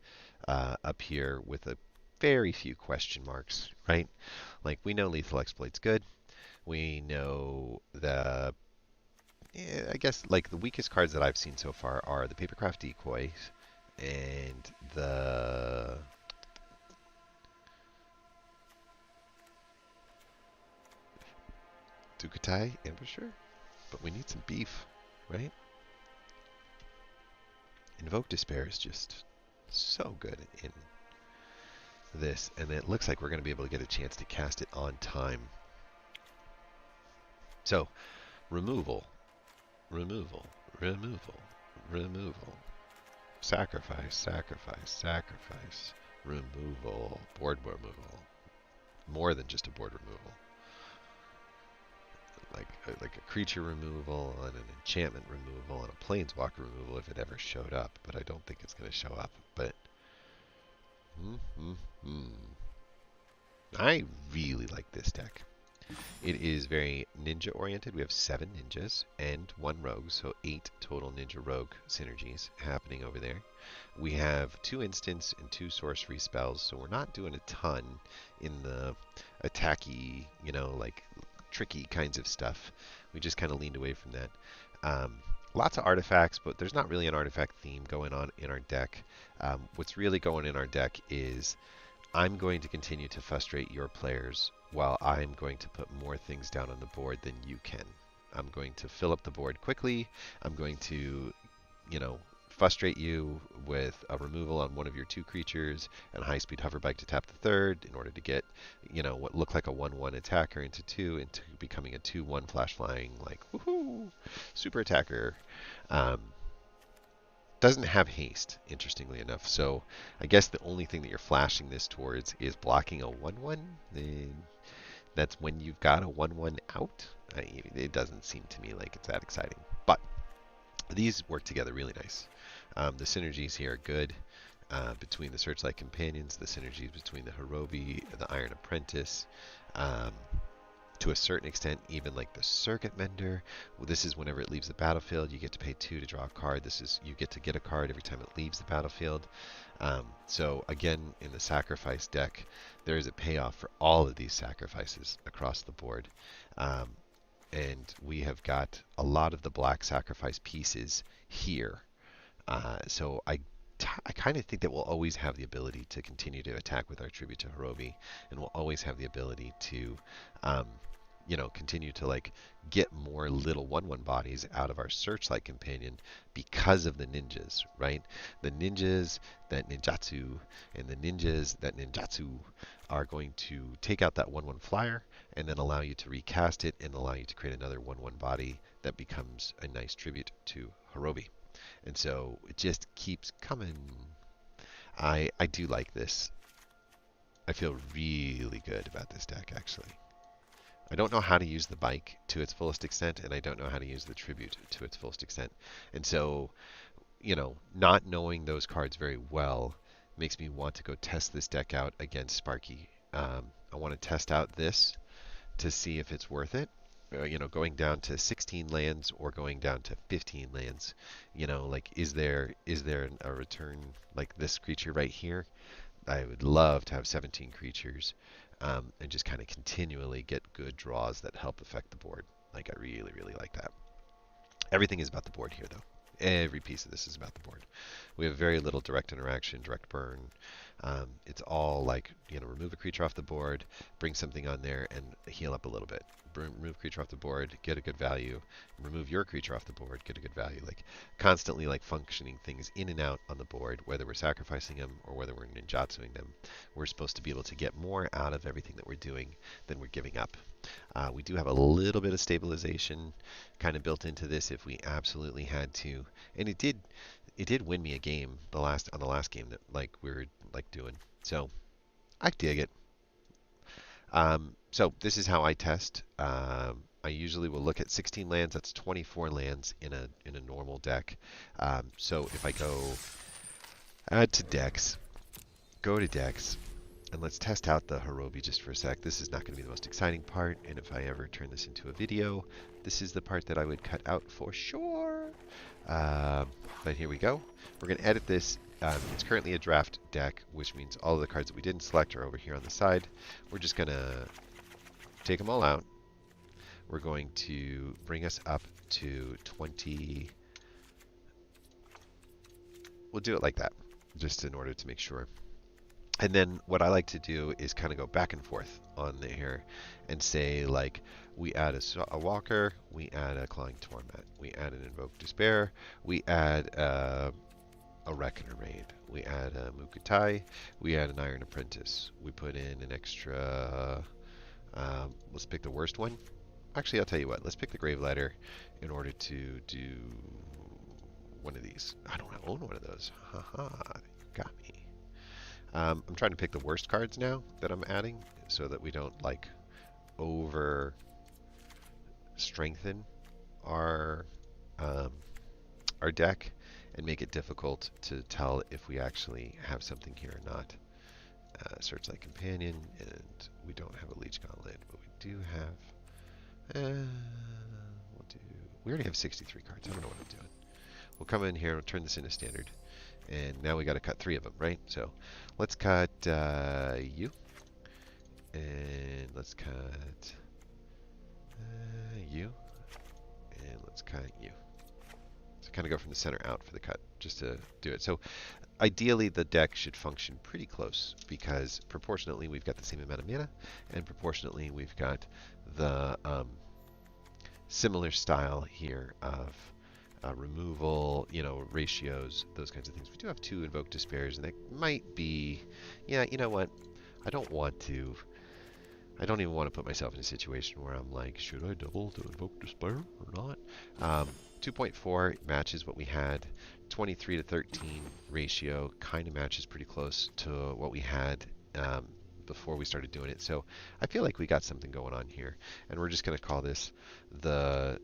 up here with a very few question marks, right? Like we know Lethal Exploit's good. We know I guess like the weakest cards that I've seen so far are the Papercraft Decoys and the Dukatai Ambusher. But we need some beef, right? Invoke Despair is just so good in this, and it looks like we're going to be able to get a chance to cast it on time. So, removal, removal, removal, removal, sacrifice, sacrifice, sacrifice, removal, board removal. More than just a board removal. Like a creature removal and an enchantment removal and a planeswalker removal if it ever showed up, but I don't think it's going to show up. But I really like this deck. It is very ninja oriented. We have 7 ninjas and 1 rogue, so 8 total ninja rogue synergies happening over there. We have 2 instants and 2 sorcery spells, so we're not doing a ton in the attacky, like tricky kinds of stuff. We just kind of leaned away from that. Lots of artifacts, but there's not really an artifact theme going on in our deck. What's really going in our deck is I'm going to continue to frustrate your players while I'm going to put more things down on the board than you can. I'm going to fill up the board quickly. I'm going to, frustrate you with a removal on one of your 2 creatures and a high-speed hoverbike to tap the 3rd in order to get, what looked like a 1/1 attacker into becoming a 2/1 flash flying, like, woohoo, super attacker. Doesn't have haste, interestingly enough. So I guess the only thing that you're flashing this towards is blocking a 1/1. That's when you've got a 1/1 out. It doesn't seem to me like it's that exciting. But these work together really nice. The synergies here are good between the Searchlight Companions, the synergies between the Hirobi, the Iron Apprentice, to a certain extent, even like the Circuit Mender. Well, this is whenever it leaves the battlefield, you get to pay 2 to draw a card. This is you get to get a card every time it leaves the battlefield. So again, in the sacrifice deck, there is a payoff for all of these sacrifices across the board. And we have got a lot of the black sacrifice pieces here. So I kind of think that we'll always have the ability to continue to attack with our Tribute to Hirobi, and we'll always have the ability to, continue to get more little 1/1 bodies out of our Searchlight Companion because of the ninjas, right? The ninjas that ninjatsu and the ninjas that ninjatsu are going to take out that 1/1 flyer and then allow you to recast it and allow you to create another 1/1 body that becomes a nice tribute to Hirobi. And so it just keeps coming. I do like this. I feel really good about this deck, actually. I don't know how to use the bike to its fullest extent, and I don't know how to use the tribute to its fullest extent. And so, not knowing those cards very well makes me want to go test this deck out against Sparky. I want to test out this to see if it's worth it. Going down to 16 lands or going down to 15 lands. Is there a return like this creature right here? I would love to have 17 creatures and just kind of continually get good draws that help affect the board. I really, really like that. Everything is about the board here, though. Every piece of this is about the board. We have very little direct interaction, direct burn. It's all remove a creature off the board, bring something on there, and heal up a little bit. Remove creature off the board, get a good value. Remove your creature off the board, get a good value. Constantly functioning things in and out on the board, whether we're sacrificing them or whether we're ninjatsuing them. We're supposed to be able to get more out of everything that we're doing than we're giving up. We do have a little bit of stabilization kind of built into this if we absolutely had to, and it did win me a game on the last game that we were doing. So I dig it. So this is how I test. I usually will look at 16 lands. That's 24 lands in a normal deck. So if I go add to decks, go to decks, and let's test out the Hirobi just for a sec. This is not going to be the most exciting part, and if I ever turn this into a video, this is the part that I would cut out for sure. But here we go. We're going to edit this. It's currently a draft deck, which means all of the cards that we didn't select are over here on the side. We're just going to take them all out. We're going to bring us up to 20. We'll do it like that, just in order to make sure. And then what I like to do is kind of go back and forth on here and say, we add a Walker, we add a Clawing Torment, we add an Invoke Despair, we add a Reckoner Raid. We add a Mukutai. We add an Iron Apprentice. We put in an extra... let's pick the worst one. Actually, I'll tell you what. Let's pick the Grave Ladder in order to do one of these. I don't own one of those. Haha, you got me. I'm trying to pick the worst cards now that I'm adding so that we don't like over strengthen our deck and make it difficult to tell if we actually have something here or not. Searchlight Companion, and we don't have a Leech Gauntlet, but we do have. We already have 63 cards. I don't know what I'm doing. We'll come in here and we'll turn this into standard, and now we got to cut 3 of them, right? So let's cut you, and let's cut you, and let's cut you. So kind of go from the center out for the cut, just to do it. So ideally, the deck should function pretty close, because proportionately we've got the same amount of mana, and proportionately we've got the similar style here of removal, ratios, those kinds of things. We do have 2 Invoke Despairs, and they might be, yeah, you know what? I don't even want to put myself in a situation where I'm like, should I double to Invoke Despair or not? 2.4 matches what we had. 23 to 13 ratio kind of matches pretty close to what we had before we started doing it. So I feel like we got something going on here. And we're just going to call this the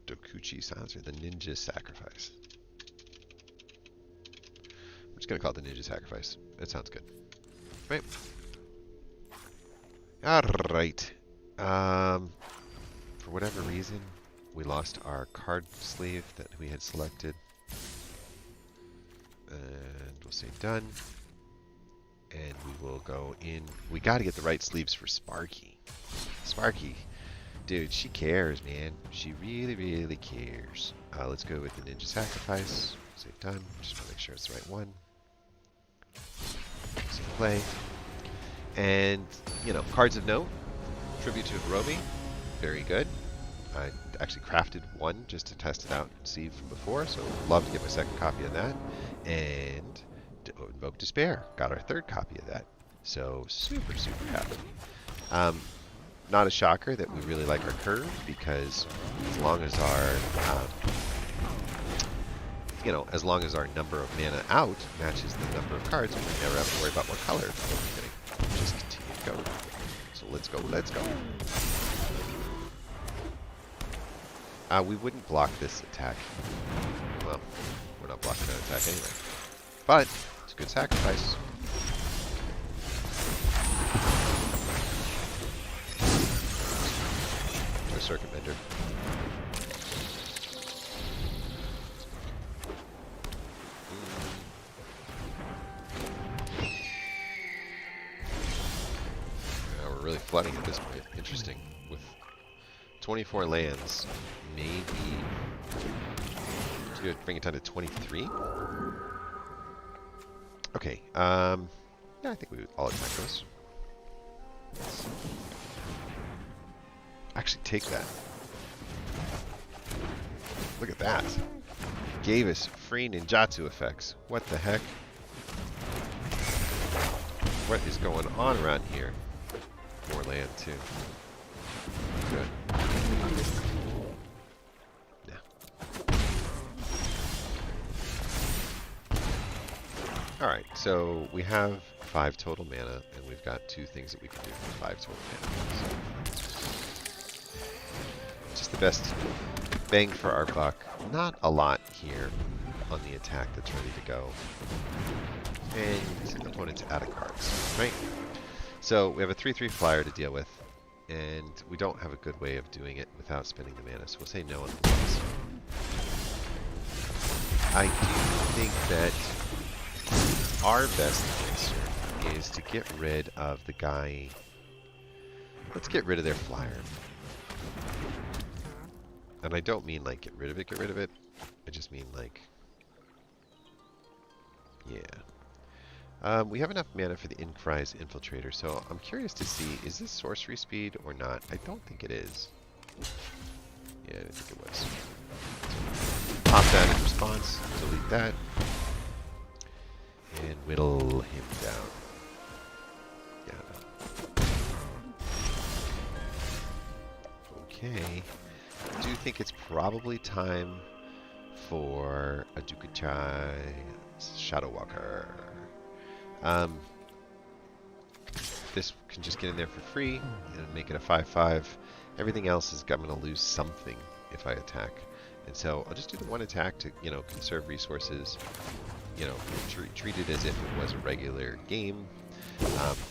Dokuchi Silencer, the Ninja Sacrifice. We're just going to call it the Ninja Sacrifice. That sounds good. Right? Alright. For whatever reason, we lost our card sleeve that we had selected. And we'll say done. And we will go in. We got to get the right sleeves for Sparky. Sparky. Dude, she cares, man. She really, really cares. Let's go with the Ninja Sacrifice. Say done. Just want to make sure it's the right one. So play. And, cards of note. Tribute to Hiromi. Very good. I actually crafted one just to test it out and see from before, so love to get my second copy of that. And Invoke Despair. Got our 3rd copy of that. So super, super happy. Not a shocker that we really like our curve, because as long as our as long as our number of mana out matches the number of cards, we never have to worry about what color we're getting. Just continue to go. So let's go, let's go. We wouldn't block this attack. Well, we're not blocking that attack anyway. But it's a good sacrifice. Circuit Bender. We're really flooding at this point. Interesting. With 24 lands, maybe to bring it down to 23. Okay. Yeah, I think we would all attack those. Actually, take that. Look at that. Gave us free ninjutsu effects. What the heck? What is going on around here? More land, too. Good. Yeah. Alright, so we have 5 total mana, and we've got 2 things that we can do for 5 total mana. So just the best bang for our buck. Not a lot here on the attack that's ready to go. And opponent's out of cards, right? So we have a 3/3 flyer to deal with, and we don't have a good way of doing it without spending the mana, so we'll say no on the ones. I do think that our best answer is to get rid of the guy. Let's get rid of their flyer. And I don't mean like get rid of it. I just mean like, yeah. We have enough mana for the Inkfry's Infiltrator, so I'm curious to see, is this sorcery speed or not? I don't think it is. Yeah, I didn't think it was. Pop that in response. Delete that. And whittle him down. Yeah. Okay. I do think it's probably time for a Dukuchai Shadow Walker. This can just get in there for free and make it a 5/5. Everything else is I'm going to lose something if I attack. And so I'll just do the one attack to, conserve resources, treat it as if it was a regular game.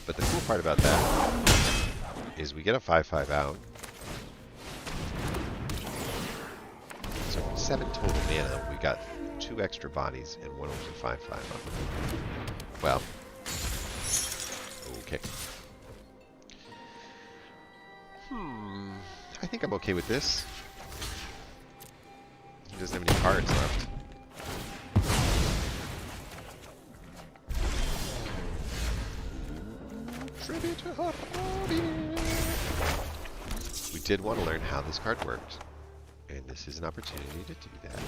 But the cool part about that is we get a 5/5 out. So 7 total mana, we got 2 extra bodies and 1 over 5/5 up. Well, okay. I think I'm okay with this. He doesn't have any cards left. Tribute to Harubi. We did want to learn how this card worked, and this is an opportunity to do that.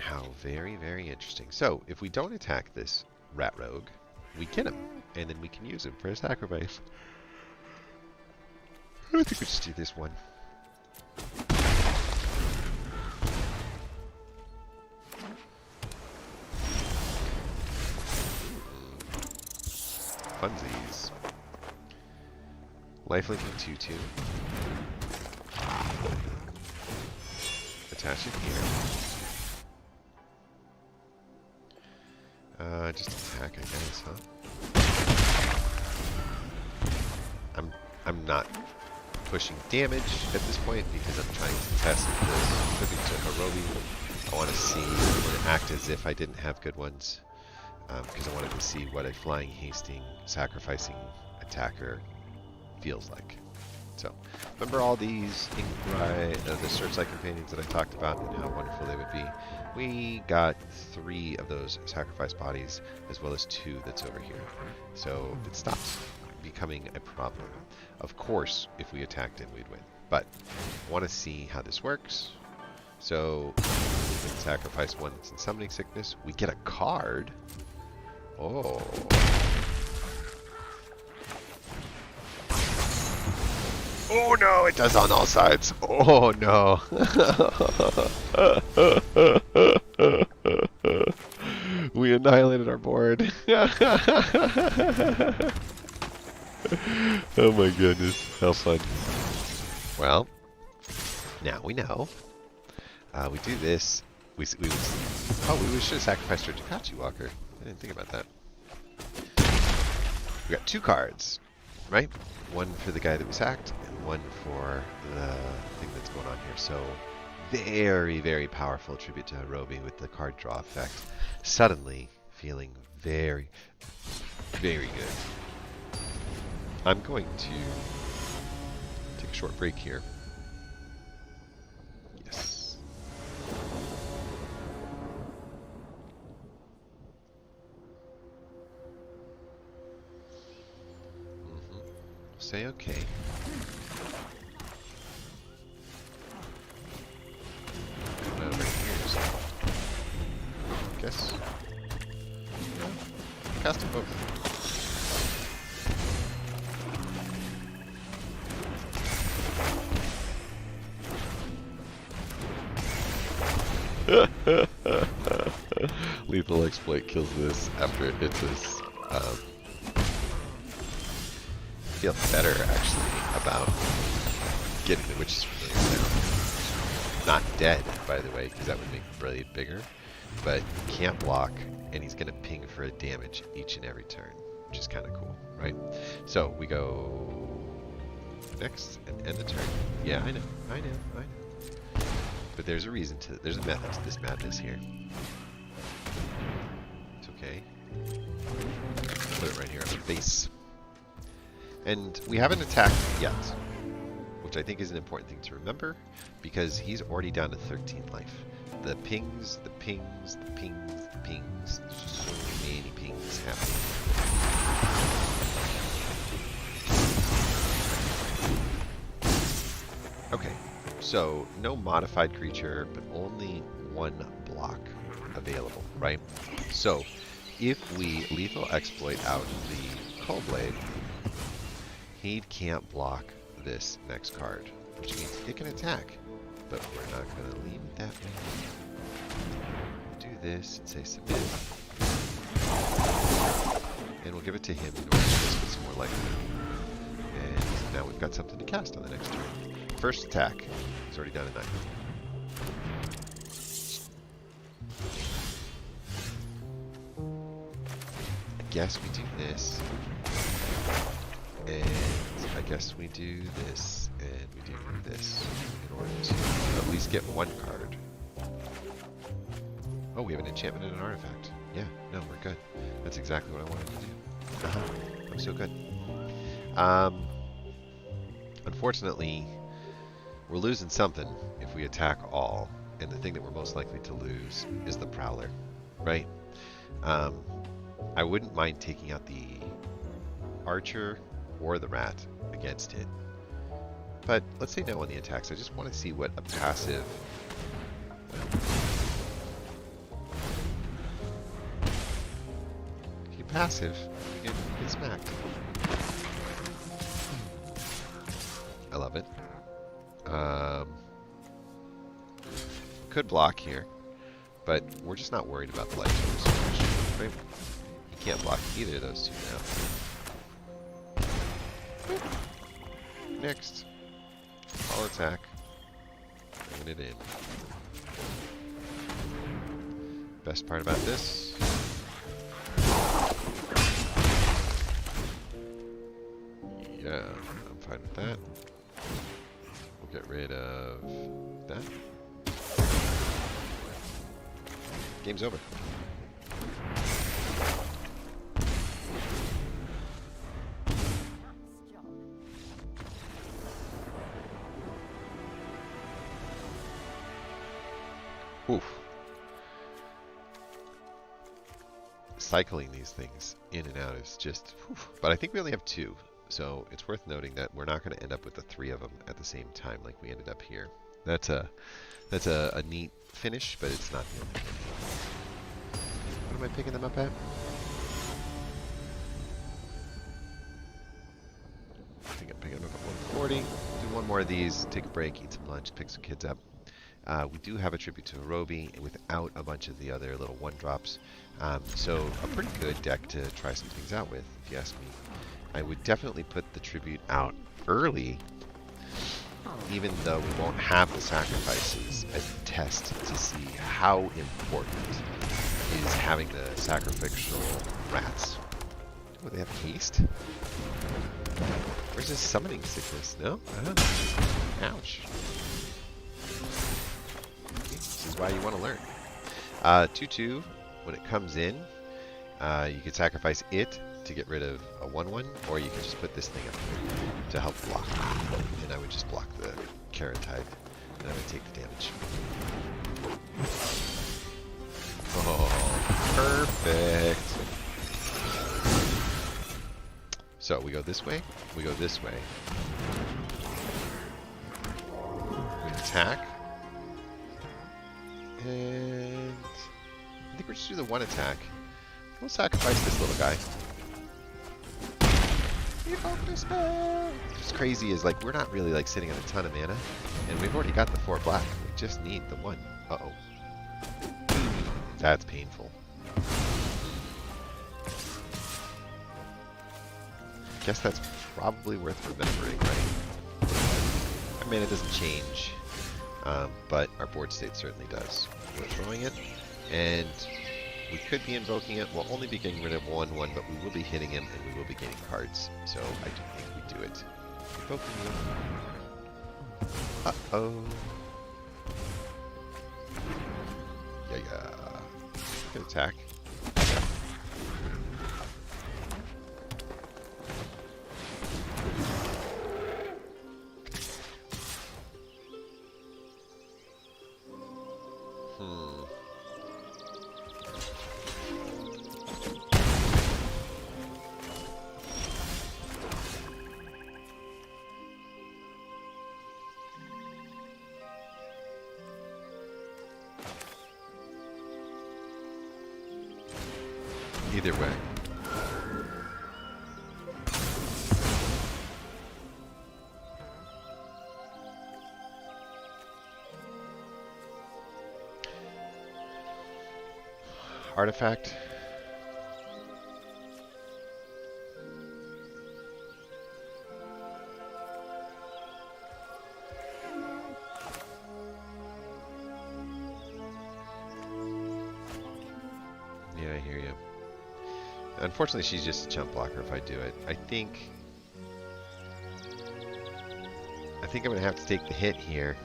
How very, very interesting. So, if we don't attack this Rat Rogue, we get him, and then we can use him for a sacrifice. I think we just do this one. Funsies. Lifelinking 2/2. Attach it here. Just attack, I guess, huh? I'm not pushing damage at this point because I'm trying to test this tribute to Harubi. I want to see it act as if I didn't have good ones, because I wanted to see what a flying, hasting, sacrificing attacker feels like. So, remember all these the Searchlight Companions that I talked about and how wonderful they would be? We got 3 of those sacrifice bodies, as well as 2 that's over here. So, it stops becoming a problem. Of course, if we attacked him, we'd win. But I want to see how this works. So, we can sacrifice 1 that's in Summoning Sickness. We get a card. Oh. Oh no, it does on all sides. Oh no. We annihilated our board. Oh my goodness, how fun. Well, now we know. We do this. We should have sacrificed our Dukachi Walker. I didn't think about that. We got 2 cards, right? 1 for the guy that we sacked, and 1 for the thing that's going on here. So, very, very powerful tribute to Harubi with the card draw effect. Suddenly feeling very, very good. I'm going to take a short break here. Yes. Say okay. Coming over here, so guess. Yeah. Cast them both. Lethal Exploit kills this after it hits us. I feel better actually about getting the Witch's Familiar down. Not dead, by the way, because that would make Brilliant bigger. But can't block, and he's going to ping for a damage each and every turn, which is kind of cool, right? So we go next and end the turn. Yeah, I know. But there's a reason to, there's a method to this madness here. It's okay. Put it right here on the base. And we haven't attacked yet, which I think is an important thing to remember, because he's already down to 13 life. The pings, the pings, the pings, the pings. There's just so many pings happening. Okay, so no modified creature, but only one block available, right? So if we lethal exploit out the Cold Blade, he can't block this next card, which means it can attack, but we're not going to leave it that way. Do this and say submit, and we'll give it to him in order to make this more likely. And now we've got something to cast on the next turn. First attack. He's already down a 9. I guess we do this. And I guess we do this. And we do this in order to at least get one card. Oh, we have an enchantment and an artifact. Yeah, no, we're good. That's exactly what I wanted to do. I'm so good. Unfortunately, we're losing something if we attack all, and the thing that we're most likely to lose is the Prowler, right? I wouldn't mind taking out the Archer or the Rat against it, but let's say no on the attacks. I just want to see what a passive... If you passive, you get smacked. I love it. Could block here, but we're just not worried about the life total so much, right? You can't block either of those two now. Next. All attack. Bringing it in. Best part about this. Yeah, I'm fine with that. We'll get rid of that. Game's over. Oof. Cycling these things in and out is just... Whew. But I think we only have 2. So it's worth noting that we're not going to end up with the 3 of them at the same time like we ended up here. That's a neat finish, but it's not the only thing. What am I picking them up at? I think I'm picking them up at 140. Do one more of these, take a break, eat some lunch, pick some kids up. We do have a tribute to Arobi without a bunch of the other little 1-drops. So a pretty good deck to try some things out with, if you ask me. I would definitely put the tribute out early, even though we won't have the sacrifices as a test to see how important is having the sacrificial rats. Oh, they have haste? Where's this summoning sickness? No? Ouch. Okay, this is why you want to learn. 2/2, when it comes in, you could sacrifice it to get rid of a 1/1, or you can just put this thing up here to help block. And I would just block the Carotide, and I would take the damage. Oh, perfect. So we go this way, we go this way. We attack. And I think we'll just do the 1 attack. We'll sacrifice this little guy. What's crazy is like we're not really like sitting on a ton of mana, and we've already got the 4 black. We just need the 1. Uh-oh. That's painful. Guess that's probably worth remembering, right? Our mana doesn't change, but our board state certainly does. We're throwing it, and we could be invoking it. We'll only be getting rid of 1/1, but we will be hitting him, and we will be gaining cards. So I do think we do it. Invoking you. Uh-oh. Yeah. Good attack. Either way. Artifact. Yeah, I hear you. Unfortunately, she's just a chump blocker if I do it. I think I'm going to have to take the hit here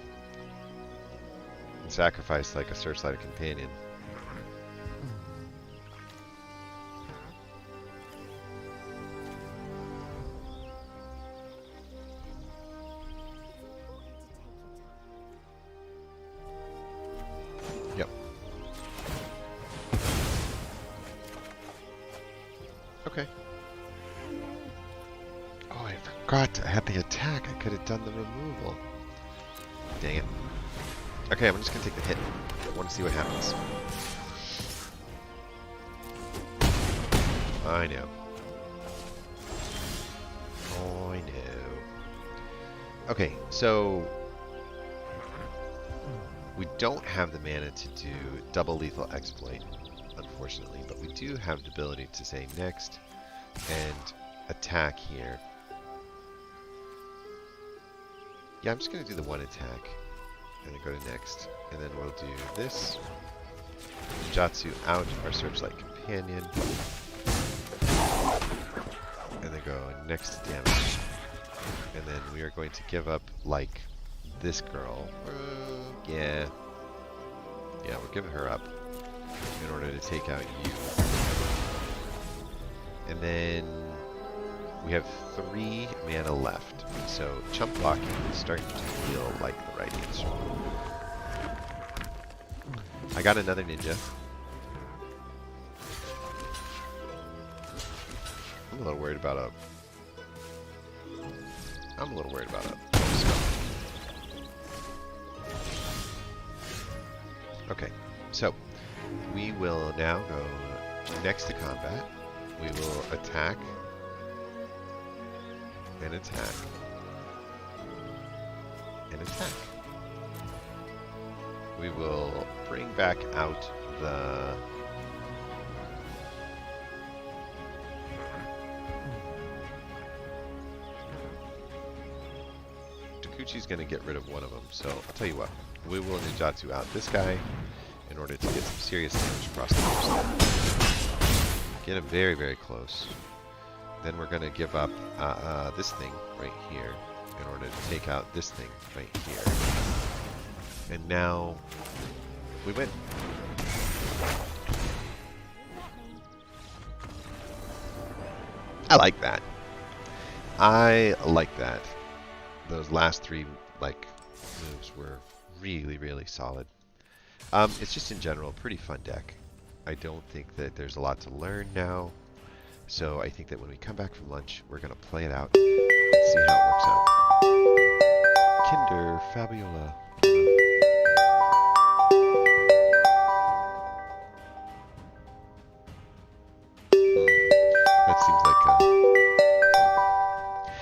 and sacrifice like a Searchlight Companion. Yep. Okay. Oh, I forgot. I had the attack. I could have done the removal. Dang it. Okay, I'm just going to take the hit. I want to see what happens. I know. Oh, I know. Okay, so we don't have the mana to do double lethal exploit, unfortunately, but we do have the ability to say next and attack here. Yeah, I'm just going to do the one attack and then go to next, and then we'll do this. Jatsu out our Searchlight Companion, and then go next to damage. And then we are going to give up like this girl. Yeah, we're giving her up in order to take out you. And then we have 3 mana left, so chump blocking is starting to feel like the right answer. I got another ninja. I'm a little worried about a... Okay, so we will now go next to combat. We will attack and attack and attack. We will bring back out the Takuchi's going to get rid of one of them, so I'll tell you what. We will ninjutsu out this guy in order to get some serious damage across the board. Get him very, very close. Then we're going to give up this thing right here in order to take out this thing right here. And now we win. I like that. I like that. Those last 3 moves were really, really solid. It's just in general a pretty fun deck. I don't think that there's a lot to learn now. So I think that when we come back from lunch, we're going to play it out and see how it works out. Kinder Fabiola. That seems like